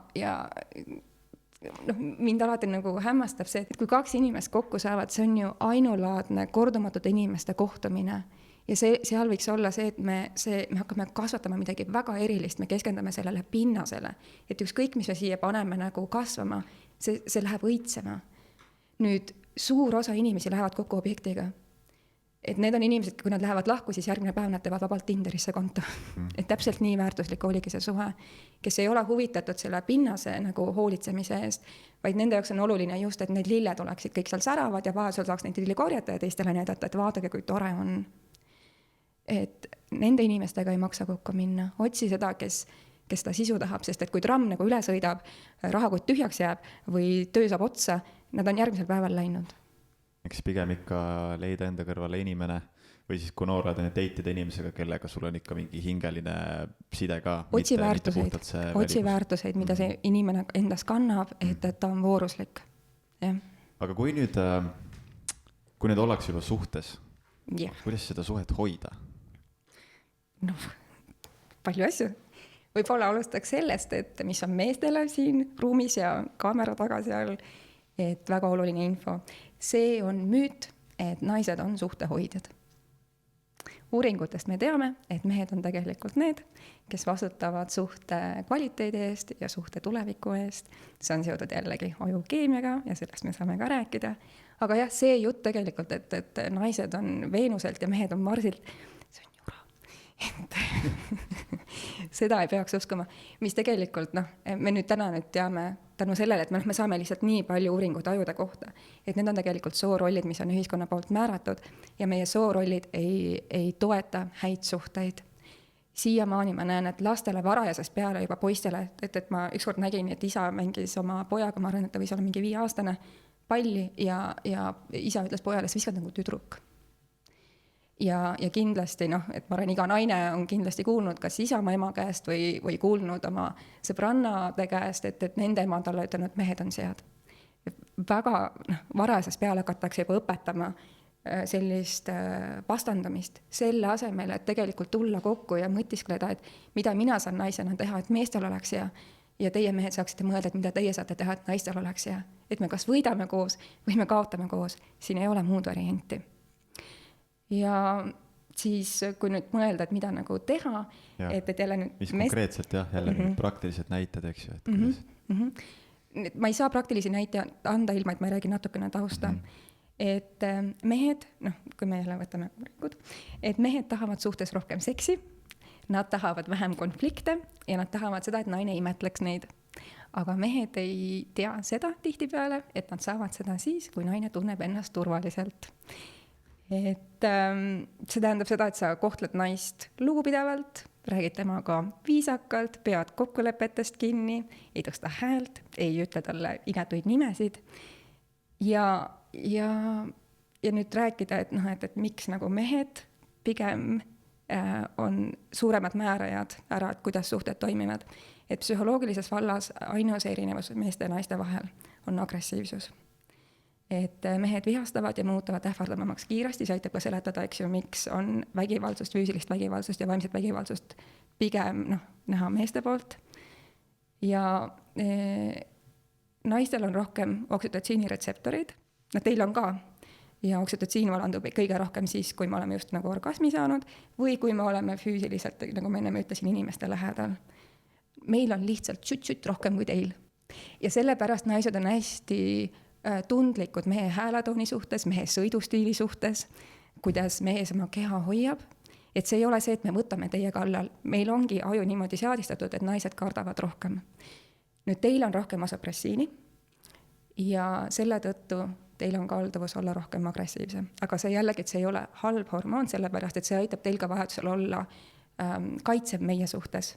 mind alati nagu hämmastab see, et kui 2 inimest kokku saavad, see on ju ainulaadne kordumatute inimeste kohtumine. Ja seal võiks olla see, et me hakkame kasvatama midagi väga erilist, me keskendume sellele pinnasele, et ükskõik, mis me siia paneme nagu kasvama, see läheb õitsema. Nüüd suur osa inimesi lähevad kokku objektiga. Et need on inimesed, kui nad lähevad lahku, siis järgmine päev nad teevad vabalt Tinderisse konto. Et täpselt nii väärtuslik oligi see suhe, kes ei ole huvitatud selle pinnase nagu hoolitsemise eest, vaid nende jaoks on oluline just, et need lilled oleksid kõik seal säravad ja vahel saaks neid lilli korjata ja teistele näidata, et vaadake, kui tore on. Et nende inimestega ei maksa kokku minna. Otsi seda, kes ta sisu tahab, sest et kui tramm nagu üle sõidab, rahakott tühjaks jääb või töö saab otsa, nad on järgmisel päeval läinud. Eks pigem ikka leida enda kõrvale inimene või siis kui noorad on teitida inimesega, kellega sul on ikka mingi hingeline side ka. Otsi väärtuseid, mida see inimene endas kannab, et ta on vooruslik. Ja. Aga kui nüüd ollakse juba suhtes, kuidas seda suhet hoida? Palju asju. Võib-olla alustaks sellest, et mis on meestele siin ruumis ja kaamera taga seal, et väga oluline info. See on müüt, et naised on suhtehoidjad. Uuringutest me teame, et mehed on tegelikult need, kes vastutavad suhte kvaliteedi eest ja suhte tuleviku eest. See on seotud jällegi ajukeemiaga ja sellest me saame ka rääkida. Aga jah, see jutt tegelikult, et naised on Veenuselt ja mehed on Marsilt, see on jura. Seda ei peaks uskuma, mis tegelikult, me nüüd täna teame tänu sellele, et me saame lihtsalt nii palju uuringuid ajude kohta, et need on tegelikult soorollid, mis on ühiskonna poolt määratud ja meie soorollid ei toeta häid suhteid. Siiamaani ma näen, et lastele varajasest peale juba poistele, et ma ükskord nägin, et isa mängis oma pojaga, ma arvan, et ta võis olla mingi 5-aastane palli ja isa ütles pojale, sa viskad nagu tüdruk. Ja kindlasti, et ma arvan, iga naine on kindlasti kuulnud kas isa oma ema käest või kuulnud oma sõbrannade käest, et nende ema talle ütlenud, et mehed on sead. Väga varasest peale hakatakse juba õpetama sellist vastandamist selle asemel, et tegelikult tulla kokku ja mõtiskleda, et mida mina saan naisena teha, et meestel oleks hea ja teie mehed saaksite mõelda, et mida teie saate teha, et naistel oleks hea. Et me kas võidame koos või me kaotame koos, siin ei ole muud varianti. Ja siis, kui nüüd mõelda, et mida nagu teha, et jälle nüüd... Mis konkreetselt jälle praktilised näited, eks ju, et kuidas? Ma ei saa praktilisi näite anda ilma, et ma räägin natukene tausta. Et mehed, kui me jälle võtame uuringud, et mehed tahavad suhtes rohkem seksi, nad tahavad vähem konflikte ja nad tahavad seda, et naine imetleks neid. Aga mehed ei tea seda tihtipeale, et nad saavad seda siis, kui naine tunneb ennast turvaliselt. Et see tähendab seda, et sa kohtled naist lugupidavalt, räägid temaga viisakalt, pead kokkulepetest kinni, ei tõsta häält, ei ütle talle inetuid nimesid. Ja nüüd rääkida, et miks nagu mehed pigem on suuremad määrajad ära, et kuidas suhted toimivad. Et psühholoogilises vallas ainus erinevus meeste ja naiste vahel on agressiivsus. Et mehed vihastavad ja muutavad ähvardamamaks kiiresti, see aitab ka seletada, eks ju, miks on vägivaldsust, füüsilist vägivaldsust ja vaimset vägivaldsust pigem näha meeste poolt. Ja naistel on rohkem oksütotsiini retseptoreid, teil on ka, ja oksütotsiin valandub kõige rohkem siis, kui me oleme just nagu orgasmi saanud või kui me oleme füüsiliselt, nagu ma enne ütlesin, inimeste lähedal. Meil on lihtsalt tšut-tšut rohkem kui teil. Ja sellepärast naised on hästi tundlikud mehe hääletooni suhtes, mehe sõidustiili suhtes, kuidas mehe oma keha hoiab. Et see ei ole see, et me võtame teie kallal. Meil ongi aju niimoodi seadistatud, et naised kardavad rohkem. Nüüd teil on rohkem asopressiini ja selle tõttu teil on kalduvus olla rohkem agressiivse. Aga see jällegi, et see ei ole halb hormoon, sellepärast, et see aitab teil ka vahetusel olla kaitsev meie suhtes.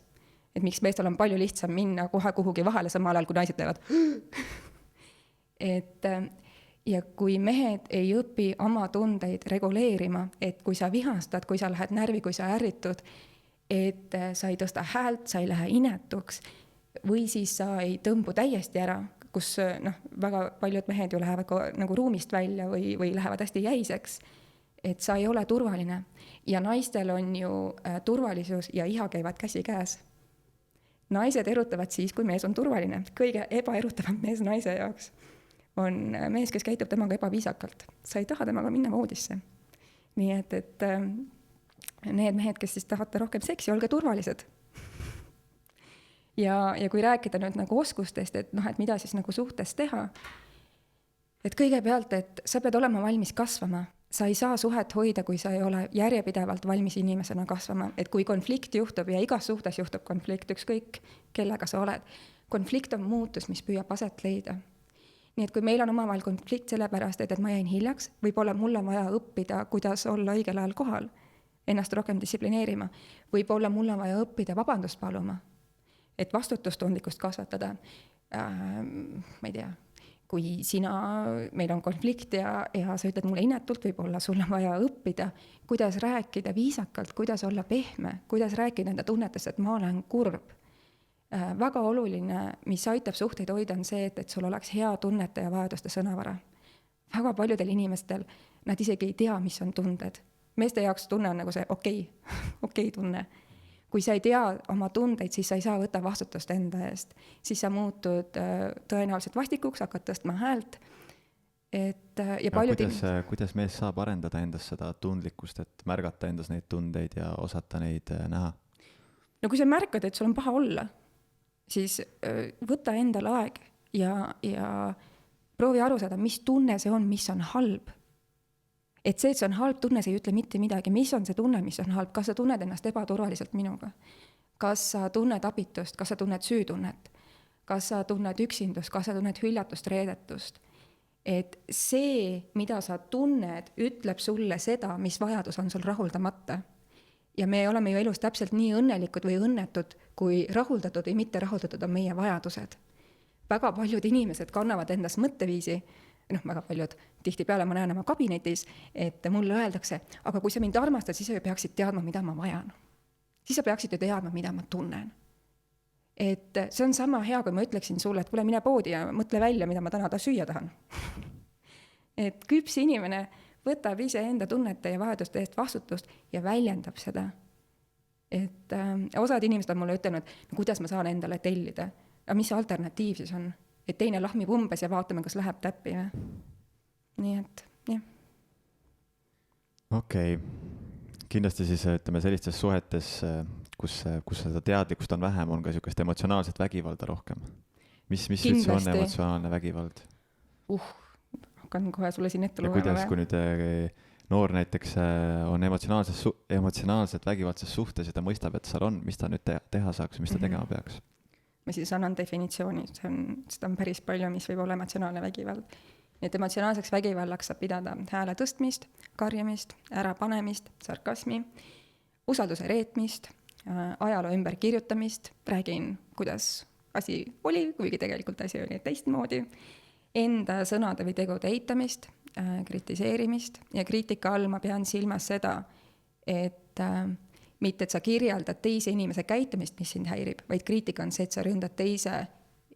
et miks meestel on palju lihtsam minna kohe kuhugi vahele samal ajal, kui naised teevad. Ja kui mehed ei õpi oma tundeid reguleerima, et kui sa vihastad, kui sa lähed närvi, kui sa ärritud, et sa ei tõsta häält, sa ei lähe inetuks või siis sa ei tõmbu täiesti ära, kus väga paljud mehed ju lähevad nagu ruumist välja või lähevad hästi jäiseks, et sa ei ole turvaline. Ja naistel on ju turvalisus ja iha käivad käsi käes. Naised erutavad siis, kui mees on turvaline. Kõige ebaerutavam mees naise jaoks on mees, kes käitub temaga ebaviisakalt. Sa ei taha temaga minna voodisse. Nii et need mehed, kes siis tahate rohkem seksi, olge turvalised. Ja kui rääkida nüüd nagu oskustest, et mida siis nagu suhtes teha, et kõigepealt, et sa pead olema valmis kasvama. Sa ei saa suhet hoida, kui sa ei ole järjepidevalt valmis inimesena kasvama. Et kui konflikt juhtub ja igas suhtes juhtub konflikt, ükskõik kellega sa oled, konflikt on muutus, mis püüab aset leida. Nii et kui meil on omavahel konflikt sellepärast, et ma jäin hiljaks, võib-olla mul on vaja õppida, kuidas olla õigel ajal kohal, ennast rohkem distsiplineerima. Võib-olla mul on vaja õppida vabandust paluma, et vastutustundlikkust kasvatada. Ma ei tea, kui meil on konflikt ja sa ütled mulle inetult, võib-olla sul on vaja õppida, kuidas rääkida viisakalt, kuidas olla pehme, kuidas rääkida enda tunnetest, et ma olen kurb. Väga oluline, mis aitab suhteid hoida, on see, et sul oleks hea tunnete ja vajaduste sõnavara. Väga paljudel inimestel, nad isegi ei tea, mis on tunded. Meeste jaoks tunne on nagu see okei tunne. Kui sa ei tea oma tundeid, siis sa ei saa võtta vastutust enda eest. Siis sa muutud tõenäoliselt vastikuks, hakkad tõstma häält. Kuidas mees saab arendada endas seda tundlikkust, et märgata endas neid tundeid ja osata neid näha? No kui sa märkad, et sul on paha olla, siis võta endal aeg ja proovi aru saada, mis tunne see on, mis on halb. Et see on halb tunne, see ei ütle mitte midagi. Mis on see tunne, mis on halb? Kas sa tunned ennast ebaturvaliselt minuga? Kas sa tunned abitust? Kas sa tunned süütunnet? Kas sa tunned üksindust? Kas sa tunned hüljatust, reedetust? Et see, mida sa tunned, ütleb sulle seda, mis vajadus on sul rahuldamata. Ja me oleme ju elus täpselt nii õnnelikud või õnnetud, kui rahuldatud või mitte rahuldatud on meie vajadused. Väga paljud inimesed kannavad endas mõtteviisi, väga paljud, tihtipeale ma näen oma kabinetis, et mulle öeldakse, aga kui sa mind armastad, siis sa ju peaksid teadma, mida ma vajan. Siis sa peaksid ju teadma, mida ma tunnen. Et see on sama hea, kui ma ütleksin sulle, et kuule, mine poodi ja mõtle välja, mida ma täna süüa tahan. Et küps inimene võtab ise enda tunnete ja vajaduste eest vastutust ja väljendab seda. Et osad inimesed on mulle ütelnud, kuidas ma saan endale tellida, aga mis see alternatiiv siis on? Et teine lahmib umbes ja vaatame, kas läheb täppi. Nii et, jah. Okei. Kindlasti siis ütleme sellistes suhetes, kus seda teadlikkust on vähem, on ka niisugust emotsionaalset vägivalda rohkem. Mis üldse on emotsionaalne vägivald? Hakkan kohe sulle siin ette lugema. Ja kuidas, kui nüüd noor näiteks on emotsionaalselt vägivaldses suhtes ja ta mõistab, et seal on, mis ta nüüd teha saaks, mis ta tegema peaks? Ma siis annan definitsiooni, seda on päris palju, mis võib olla emotsionaalne vägivald. Nii et emotsionaalseks vägivallaks saab pidada hääle tõstmist, karjamist, ärapanemist, sarkasmi, usalduse reetmist, ajaloo ümber kirjutamist, räägin, kuidas asi oli, kuigi tegelikult asi oli teistmoodi, enda sõnade või tegude eitamist, kritiseerimist ja kriitika all ma pean silmas seda, et mitte, et sa kirjeldad teise inimese käitumist, mis sind häirib, vaid kriitika on see, et sa ründad teise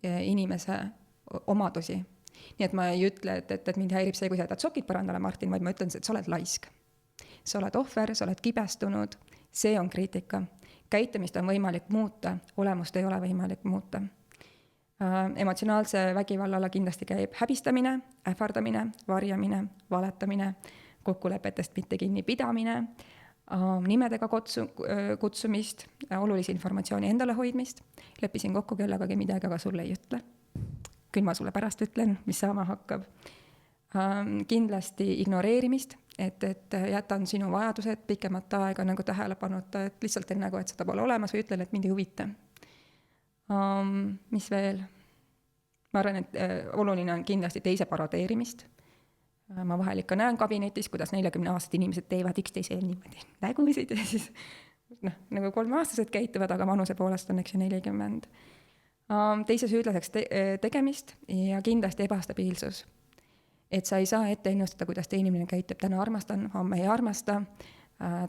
inimese omadusi. Nii et ma ei ütle, et mind häirib see, kui sa jätad sokid parandale, Martin, vaid ma ütlen, et sa oled laisk. Sa oled ohver, sa oled kibestunud, see on kriitika. Käitumist on võimalik muuta, olemust ei ole võimalik muuta. Emotsionaalse vägivallala kindlasti käib häbistamine, ähvardamine, varjamine, valetamine, kokkulepetest mitte kinni pidamine, nimedega kutsumist, olulisi informatsiooni endale hoidmist, leppisin kokku kellegagi midagi, aga sulle ei ütle. Küll ma sulle pärast ütlen, mis saama hakkab. Kindlasti ignoreerimist, et jätan sinu vajadused pikemat aega nagu tähelepanuta, et lihtsalt enne nagu, et seda pole olemas või ütlen, et mind ei huvita. Mis veel? Ma arvan, et oluline on kindlasti teise parodeerimist. Ma vahel ikka näen kabinetis, kuidas 40-aastased inimesed teevad üksteise niimoodi nägusid ja siis nagu 3-aastased käituvad, aga vanuse poolest on, eks ju, 40. Teise süüdlaseks tegemist ja kindlasti ebastabiilsus. Et sa ei saa ette ennustada, kuidas teine inimene käitub, täna armastan, homme ei armasta,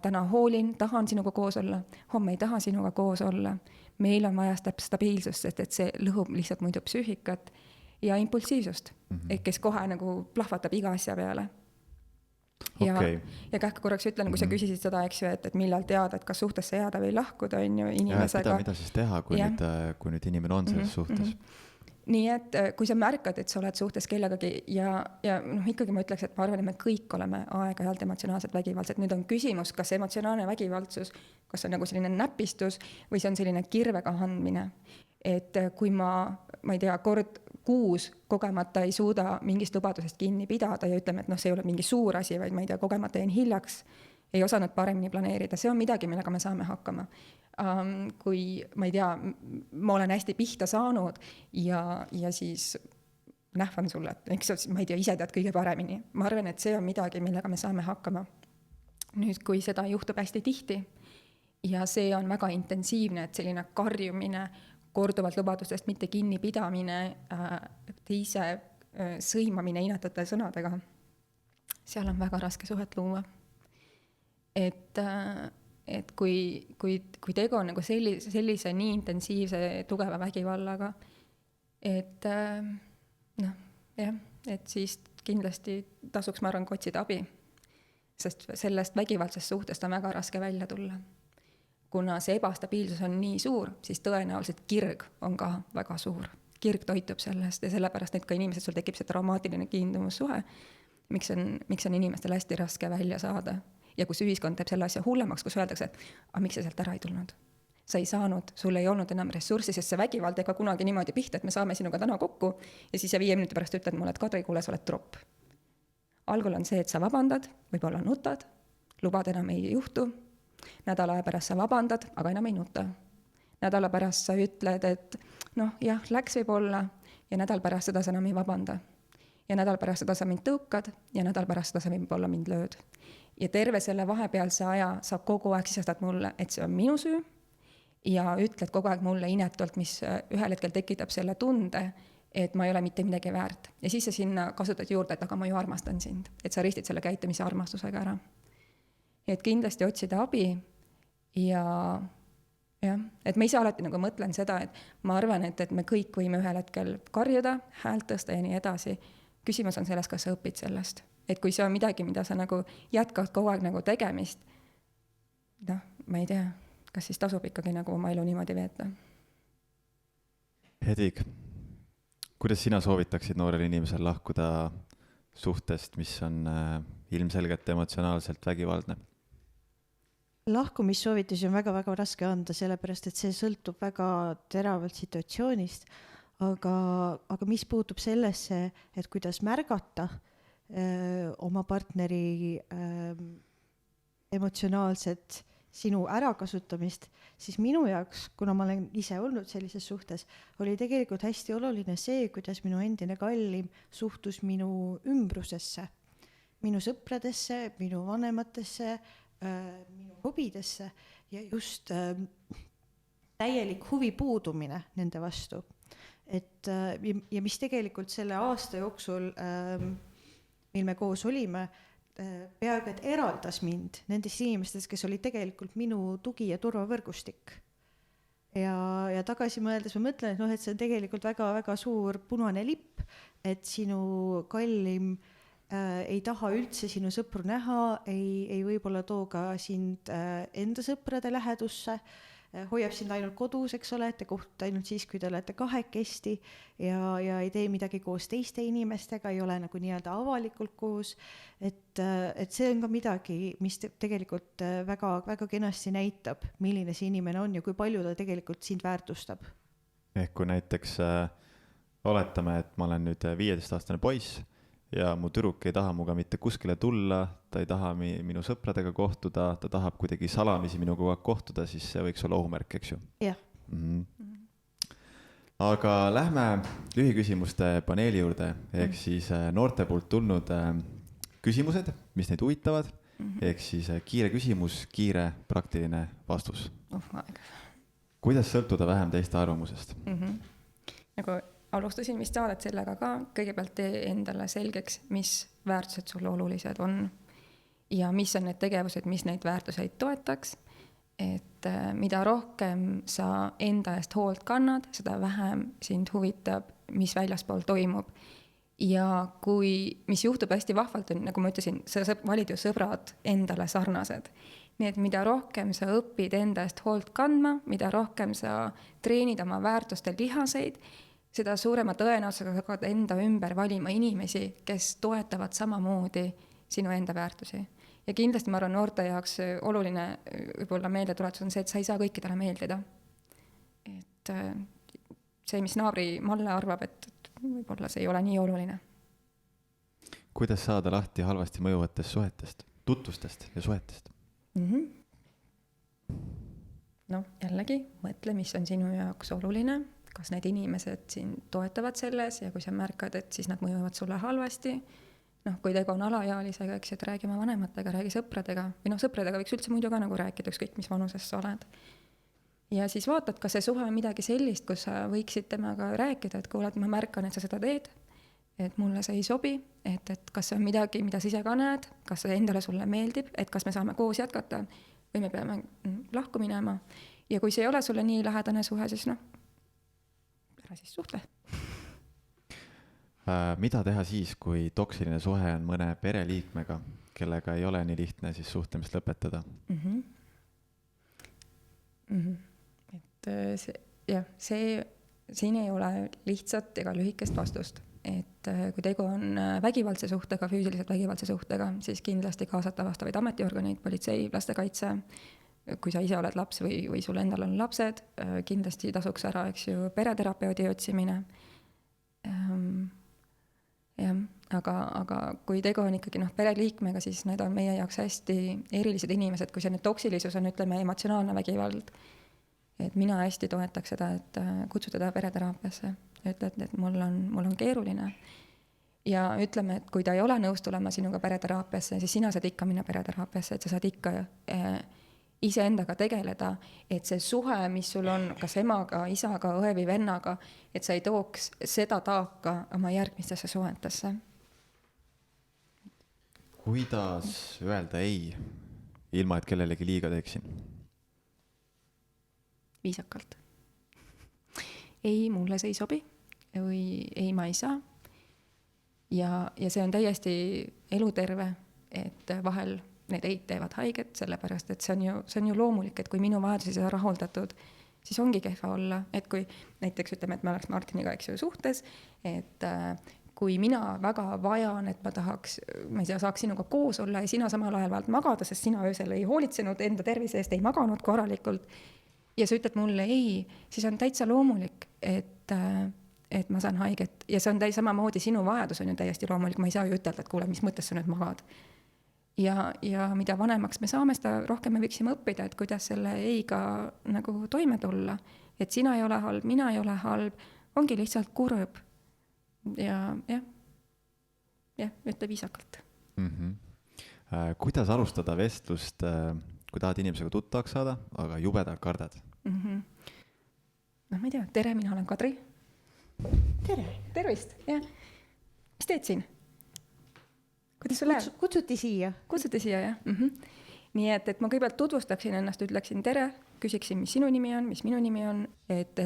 täna hoolin, tahan sinuga koos olla, homme ei taha sinuga koos olla. Meil on vaja stabiilsust, sest et see lõhub lihtsalt muidu psüühikat ja impulsiivsust, kes kohe nagu plahvatab iga asja peale. Ja, ja kähku korraks ütlen, kui sa küsisid seda, eks ju, et millal teada, et kas suhtesse jääda või lahkuda, on ju inimesega. Mida siis teha, kui nüüd inimene on selles suhtes? Nii et kui sa märkad, et sa oled suhtes kellegagi ja ikkagi ma ütleks, et ma arvan, et me kõik oleme aeg-ajalt emotsionaalselt vägivaldsed. Nüüd on küsimus, kas emotsionaalne vägivaldsus, kas on nagu selline näpistus või see on selline kirvega andmine. Et kui ma ei tea, kord kuus kogemata ei suuda mingist lubadusest kinni pidada ja ütleme, et see ei ole mingi suur asi, vaid ma ei tea, kogemata jäin hiljaks, ei osanud paremini planeerida, see on midagi, millega me saame hakkama. Kui ma ei tea, ma olen hästi pihta saanud ja siis nähvan sulle, et eks ma ei tea, ise tead kõige paremini. Ma arvan, et see on midagi, millega me saame hakkama. Nüüd, kui seda juhtub hästi tihti ja see on väga intensiivne, et selline karjumine, korduvalt lubadustest mitte kinni pidamine, teise sõimamine inetute sõnadega, seal on väga raske suhet luua. Et kui tegu on nagu sellise nii intensiivse tugeva vägivallaga, et et siis kindlasti tasuks, ma arvan, otsida abi, sest sellest vägivaldsest suhtest on väga raske välja tulla. Kuna see ebastabiilsus on nii suur, siis tõenäoliselt kirg on ka väga suur. Kirg toitub sellest ja sellepärast need ka inimesed, sul tekib see traumaatiline kiindumussuhe, miks on inimestel hästi raske välja saada. Ja kus ühiskond teeb selle asja hullemaks, kus öeldakse, et miks sa sealt ära ei tulnud? Sa ei saanud, sul ei olnud enam ressurssi, sest see vägivald ega kunagi niimoodi pihta, et me saame sinuga täna kokku ja siis 5 minuti pärast ütled mulle, et Kadri, kuule, sa oled tropp. Algul on see, et sa vabandad, võib-olla nutad, lubad enam ei juhtu, nädala pärast sa vabandad, aga enam ei nuta. Nädala pärast sa ütled, et jah, läks võib-olla ja nädal pärast seda sa enam ei vabanda. Ja nädal pärast seda sa mind tõukad ja nädal pärast seda sa võib-olla mind lööd. Ja terve selle vahepealse aja sa kogu aeg sisestad mulle, et see on minu süü ja ütled kogu aeg mulle inetult, mis ühel hetkel tekitab selle tunde, et ma ei ole mitte midagi väärt. Ja siis sa sinna kasutad juurde, et aga ma ju armastan sind, et sa ristid selle käitumise armastusega ära. Et kindlasti otsida abi ja, et ma ise alati nagu mõtlen seda, et ma arvan, et me kõik võime ühel hetkel karjuda, häält tõsta ja nii edasi. Küsimus on selles, kas sa õpid sellest. Et kui see on midagi, mida sa nagu jätkad kogu aeg nagu tegemist, ma ei tea, kas siis tasub ikkagi nagu oma elu niimoodi veeta. Hedvig, kuidas sina soovitaksid noorel inimesel lahkuda suhtest, mis on ilmselgelt emotsionaalselt vägivaldne? Lahkumissoovitusi on väga-väga raske anda, sellepärast et see sõltub väga teravalt situatsioonist, aga mis puutub sellesse, et kuidas märgata oma partneri emotsionaalset sinu ärakasutamist, siis minu jaoks, kuna ma olen ise olnud sellises suhtes, oli tegelikult hästi oluline see, kuidas minu endine kallim suhtus minu ümbrusesse, minu sõpradesse, minu vanematesse, minu hobidesse ja just täielik huvi puudumine nende vastu. Ja mis tegelikult selle aasta jooksul, mil me koos olime, peaaegu et eraldas mind nendest inimestest, kes olid tegelikult minu tugi- ja turvavõrgustik. Ja tagasi mõeldes ma mõtlen, et see on tegelikult väga-väga suur punane lipp, et sinu kallim ei taha üldse sinu sõpru näha, ei võib-olla too ka sind enda sõprade lähedusse, hoiab sind ainult kodus, eks ole, et te kohtute ainult siis, kui te olete kahekesti ja ei tee midagi koos teiste inimestega, ei ole nagu nii-öelda avalikult koos, et see on ka midagi, mis tegelikult väga kenasti näitab, milline see inimene on ja kui palju ta tegelikult sind väärtustab. Ehk kui näiteks oletame, et ma olen nüüd 15-aastane poiss ja mu tüdruk ei taha muga mitte kuskile tulla, ta ei taha minu sõpradega kohtuda, ta tahab kuidagi salamisi minuga kohtuda, siis see võiks olla ohumärk, eks ju? Jah. Aga lähme lühiküsimuste paneeli juurde, ehk siis noorte poolt tulnud küsimused, mis neid huvitavad ehk siis kiire küsimus, kiire praktiline vastus. Aeg. Kuidas sõltuda vähem teiste arvamusest? Nagu alustasin vist saadet sellega ka, kõigepealt tee endale selgeks, mis väärtused sulle olulised on ja mis on need tegevused, mis neid väärtuseid toetaks. Et mida rohkem sa enda eest hoolt kannad, seda vähem sind huvitab, mis väljaspool toimub. Ja mis juhtub hästi vahvalt, on, nagu ma ütlesin, sa valid ju sõbrad endale sarnased. Nii et mida rohkem sa õpid enda eest hoolt kandma, mida rohkem sa treenid oma väärtuste lihaseid, seda suurema tõenäosusega hakkad enda ümber valima inimesi, kes toetavad samamoodi sinu enda väärtusi. Ja kindlasti ma arvan, noorte jaoks oluline võib-olla meeldetuletus on see, et sa ei saa kõikidele meeldida. Et see, mis naabri Malle arvab, et võib-olla see ei ole nii oluline. Kuidas saada lahti halvasti mõjuvatest suhetest, tutvustest ja suhetest? No jällegi, mõtle, mis on sinu jaoks oluline, kas need inimesed siin toetavad selles ja kui sa märkad, et siis nad mõjuvad sulle halvasti. Kui tegu on alaealisega, eks, et räägi oma vanematega, räägi sõpradega. Või sõpradega võiks üldse muidu ka nagu rääkida, ükskõik mis vanusest sa oled. Ja siis vaatad, kas see suhe on midagi sellist, kus sa võiksid temaga rääkida, et kuule, et ma märkan, et sa seda teed, et mulle see ei sobi, et kas see on midagi, mida sa ise ka näed, kas see endale sulle meeldib, et kas me saame koos jätkata või me peame lahku minema. Ja kui see ei ole sulle nii lähedane suhe, siis ära siis suhtle. Mida teha siis, kui toksiline suhe on mõne pereliikmega, kellega ei ole nii lihtne siis suhtlemist lõpetada? Et siin ei ole lihtsat ega lühikest vastust. Et kui tegu on vägivaldse suhtega, füüsiliselt vägivaldse suhtega, siis kindlasti kaasata vastavaid ametiorganeid, politsei, lastekaitse. Kui sa ise oled laps või sul endal on lapsed, kindlasti tasuks ära, eks ju, pereterapeudi otsimine. Aga kui tegu on ikkagi pereliikmega, siis need on meie jaoks hästi erilised inimesed, kui see nüüd toksilisus on, ütleme, emotsionaalne vägivald. Et mina hästi toetaks seda, et kutsutada pereteraapiasse. Ütled, et mul on keeruline. Ja ütleme, et kui ta ei ole nõus tulema sinuga pereteraapiasse, siis sina saad ikka minna pereteraapiasse, et sa saad ikka iseendaga tegeleda, et see suhe, mis sul on kas emaga, isaga, õe või vennaga, et sa ei tooks seda taaka oma järgmistesse suhetesse. Kuidas öelda ei, ilma et kellelegi liiga teeksin? Viisakalt. Ei, mulle see ei sobi või ei, ma ei saa. Ja see on täiesti eluterve, et vahel need eid teevad haiget, sellepärast, et see on ju loomulik, et kui minu vajadusi seda rahuldatud, siis ongi kehva olla. Et kui näiteks ütleme, et me oleks Martiniga, eks ju, suhtes, et kui mina väga vajan, et ma tahaks, ma ei tea, saaks sinuga koos olla ja sina samal ajal vahelt magada, sest sina öösel ei hoolitsenud enda tervise eest, ei maganud korralikult ja sa ütled mulle ei, siis on täitsa loomulik, et ma saan haiget ja see on samamoodi sinu vajadus on ju täiesti loomulik, ma ei saa ju ütelda, et kuule, mis mõttes sa nüüd magad. Ja mida vanemaks me saame, seda rohkem me võiksime õppida, et kuidas selle eiga nagu toime tulla. Et sina ei ole halb, mina ei ole halb, ongi lihtsalt kurb. Ja ütle viisakalt. Kuidas alustada vestlust, kui tahad inimesega tuttavaks saada, aga jubedalt kardad? Ma ei tea, tere, mina olen Kadri. Tere. Tervist, jah. Mis teed siin? Kuidas sul läheb? Kutsuti siia. Kutsuti siia, jah. Nii et ma kõigepealt tutvustaksin ennast, ütleksin tere, küsiksin, mis sinu nimi on, mis minu nimi on, et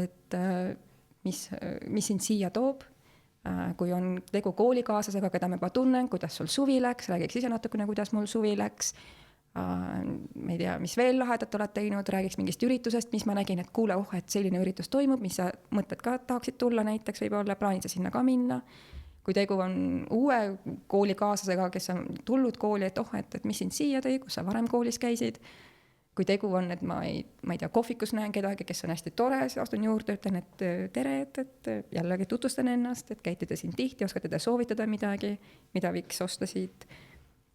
mis sind siia toob. Kui on tegu koolikaaslasega, keda ma juba tunnen, kuidas sul suvi läks, räägiks ise natukene, kuidas mul suvi läks. Ma ei tea, mis veel lahedat oled teinud, räägiks mingist üritusest, mis ma nägin, et kuule, et selline üritus toimub, mis sa mõtled ka tahaksid tulla näiteks võib-olla, plaanid sa sinna ka minna. Kui tegu on uue koolikaaslasega, kes on tulnud kooli, et mis sind siia tõi, kus sa varem koolis käisid. Kui tegu on, et ma ei tea, kohvikus näen kedagi, kes on hästi tore, astun juurde, ütlen, et tere, et jällegi tutvustan ennast, et käite te siin tihti, oskate te soovitada midagi, mida võiks osta siit.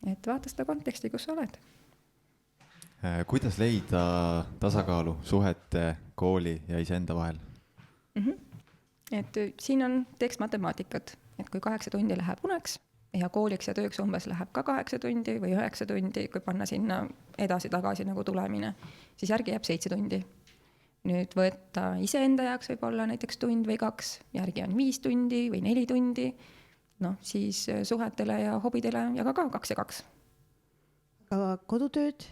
Et vaata seda konteksti, kus sa oled. Kuidas leida tasakaalu suhete, kooli ja iseenda vahel? Et siin on teeks matemaatikat. Et kui 8 tundi läheb uneks, ja kooliks ja tööks umbes läheb ka 8 tundi või 9 tundi, kui panna sinna edasi-tagasi nagu tulemine, siis järgi jääb 7 tundi. Nüüd võtta iseenda jaoks võib olla näiteks tund või 2, järgi on 5 tundi või 4 tundi, noh, siis suhetele ja hobidele ja ka 2 ja 2. Aga kodutööd?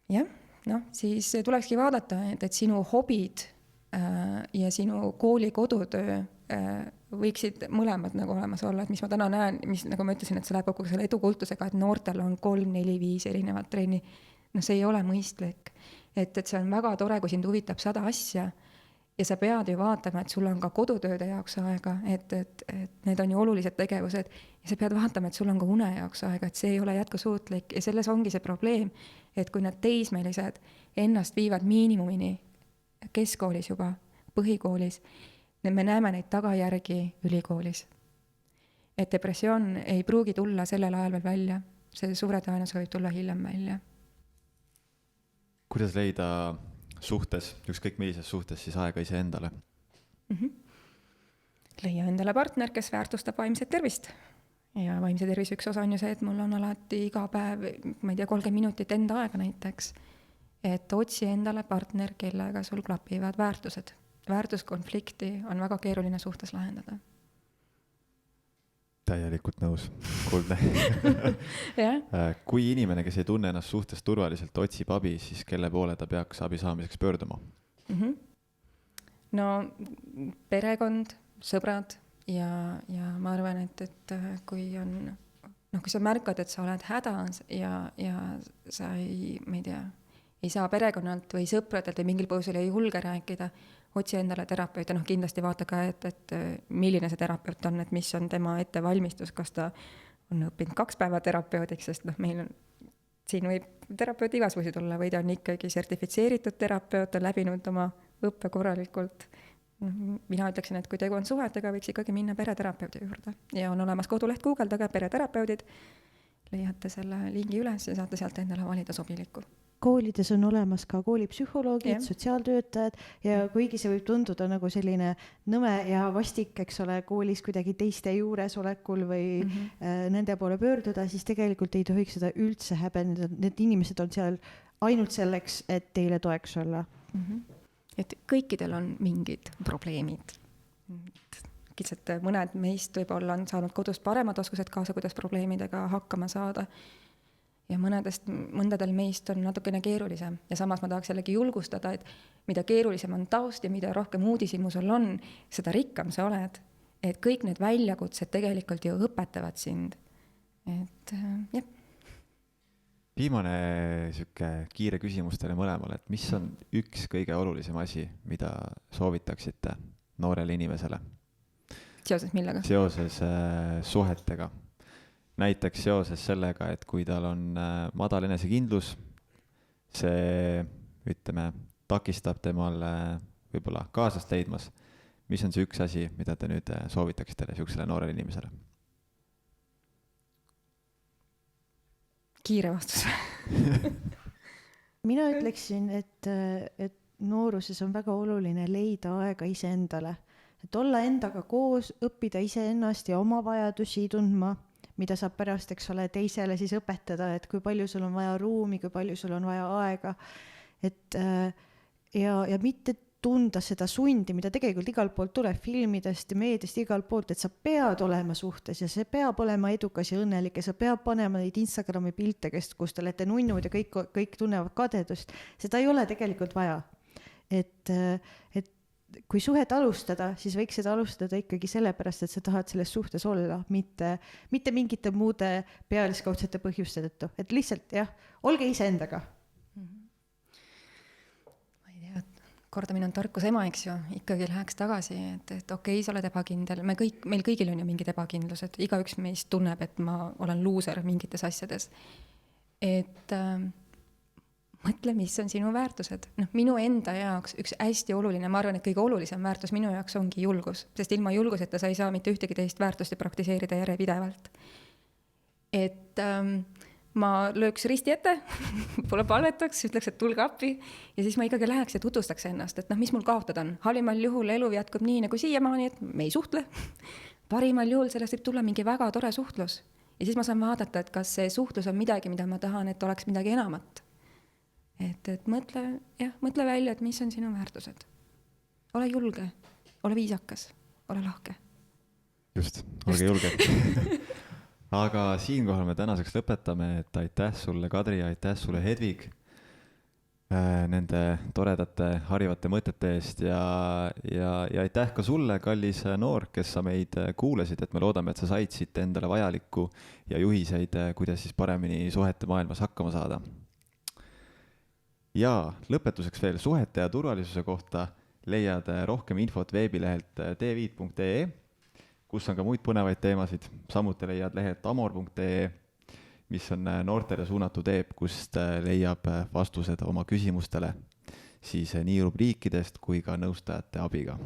Jah, noh, siis tulekski vaadata, et sinu hobid ja sinu kooli kodutöö võiksid mõlemad nagu olemas olla, et mis ma täna näen, mis nagu ma ütlesin, et see läheb kokku selle edukultusega, et noortel on 3, 4, 5 erinevat trenni. No see ei ole mõistlik, et see on väga tore, kui sind huvitab 100 asja ja sa pead ju vaatama, et sul on ka kodutööde jaoks aega, et need on ju olulised tegevused ja sa pead vaatama, et sul on ka une jaoks aega, et see ei ole jätkusuutlik ja selles ongi see probleem, et kui need teismelised ennast viivad miinimumini keskkoolis juba, põhikoolis, me näeme neid tagajärgi ülikoolis. Et depressioon ei pruugi tulla sellel ajal veel välja, see suure tõenäosusega võib tulla hiljem välja. Kuidas leida suhtes, ükskõik millises suhtes siis aega iseendale? Leia endale partner, kes väärtustab vaimset tervist. Ja vaimse tervise üks osa on ju see, et mul on alati iga päev, ma ei tea, 30 minutit enda aega näiteks. Et otsi endale partner, kellega sul klapivad väärtused. Väärtuskonflikti on väga keeruline suhtes lahendada. Täielikult nõus, kuulda. Kui inimene, kes ei tunne ennast suhtes turvaliselt, otsib abi, siis kelle poole ta peaks abi saamiseks pöörduma? No perekond, sõbrad ja ma arvan, et kui on, kui sa märkad, et sa oled hädas ja sa ei tea, ei saa perekonnalt või sõpradelt või mingil põhjusel ei julge rääkida, otsi endale terapeut ja kindlasti vaata ka, et milline see terapeut on, et mis on tema ettevalmistus, kas ta on õppinud 2 päeva terapeudiks, sest meil on, siin võib terapeut igasugused olla, või ta on ikkagi sertifitseeritud terapeut, on läbinud oma õppe korralikult. Mina ütleksin, et kui tegu on suhetega, võiks ikkagi minna pereterapeudi juurde ja on olemas koduleht, guugeldage pereterapeudid, leiate selle lingi üles ja saate sealt endale valida sobiliku. Koolides on olemas ka koolipsühholoogid, sotsiaaltöötajad ja kuigi see võib tunduda nagu selline nõme ja vastik, eks ole, koolis kuidagi teiste juuresolekul või nende poole pöörduda, siis tegelikult ei tohiks seda üldse häbeneda. Need inimesed on seal ainult selleks, et teile toeks olla. Et kõikidel on mingid probleemid. Kitsalt mõned meist võib-olla on saanud kodust paremad oskused kaasa, kuidas probleemidega hakkama saada. Ja mõndadel meist on natukene keerulisem. Ja samas ma tahaks jällegi julgustada, et mida keerulisem on taust ja mida rohkem uudishimu sul on, seda rikkam sa oled. Et kõik need väljakutsed tegelikult ju õpetavad sind. Et jah. Viimane siuke kiire küsimus teile mõlemale, et mis on üks kõige olulisem asi, mida soovitaksite noorele inimesele? Seoses millega? Seoses suhetega. Näiteks seoses sellega, et kui tal on madal enesekindlus, see, ütleme, takistab temal võib-olla kaasast leidmas. Mis on see üks asi, mida te nüüd soovitaksite siuksele noorele inimesele? Kiire vastus. Mina ütleksin, et nooruses on väga oluline leida aega iseendale. Et olla endaga koos, õppida iseennast ja oma vajadusi tundma, mida saab pärast, eks ole, teisele siis õpetada, et kui palju sul on vaja ruumi, kui palju sul on vaja aega. Et, ja mitte tunda seda sundi, mida tegelikult igalt poolt tuleb filmidest ja meediast igalt poolt, et sa pead olema suhtes ja see peab olema edukas ja õnnelik ja sa peab panema neid Instagrami pilte, kus te olete nunnud ja kõik tunnevad kadedust. Seda ei ole tegelikult vaja. Et kui suhet alustada, siis võiks seda alustada ikkagi sellepärast, et sa tahad selles suhtes olla, mitte mingite muude pealiskaudsete põhjuste tõttu. Et lihtsalt, jah, olge iseendaga. Ma ei tea, kordamine on tarkus ema, eks ju, ikkagi läheks tagasi, et okei, sa oled ebakindel. Meil kõigil on ju mingid ebakindlused. Igaüks meist tunneb, et ma olen luuser mingites asjades. Et mõtle, mis on sinu väärtused. Minu enda jaoks üks hästi oluline, ma arvan, et kõige olulisem väärtus minu jaoks ongi julgus, sest ilma julguseta sa ei saa mitte ühtegi teist väärtust praktiseerida järjepidevalt. Et ma lööks risti ette, pole palvetaks, ütleks, et tulge appi ja siis ma ikkagi läheks ja tutvustaks ennast, et mis mul kaotada on. Halvimal juhul elu jätkub nii nagu siiamaani, et me ei suhtle. parimal juhul sellest võib tulla mingi väga tore suhtlus. Ja siis ma saan vaadata, et kas see suhtlus on midagi, mida ma tahan, et oleks midagi enamat. Et mõtle välja, et mis on sinu väärtused. Ole julge, ole viisakas, ole lahke. Just, olge julged. Aga siinkohal me tänaseks lõpetame, et aitäh sulle, Kadri, aitäh sulle, Hedvig, nende toredate harivate mõtete eest ja aitäh ka sulle, kallis noor, kes sa meid kuulasid, et me loodame, et sa said siit endale vajalikku ja juhiseid, kuidas siis paremini suhete maailmas hakkama saada. Ja lõpetuseks veel suhete ja turvalisuse kohta leiad rohkem infot veebilehelt t5.ee, kus on ka muid põnevaid teemasid. Samuti leiad lehelt amor.ee, mis on noortele suunatud eep, kust leiab vastused oma küsimustele siis nii rubriikidest kui ka nõustajate abiga.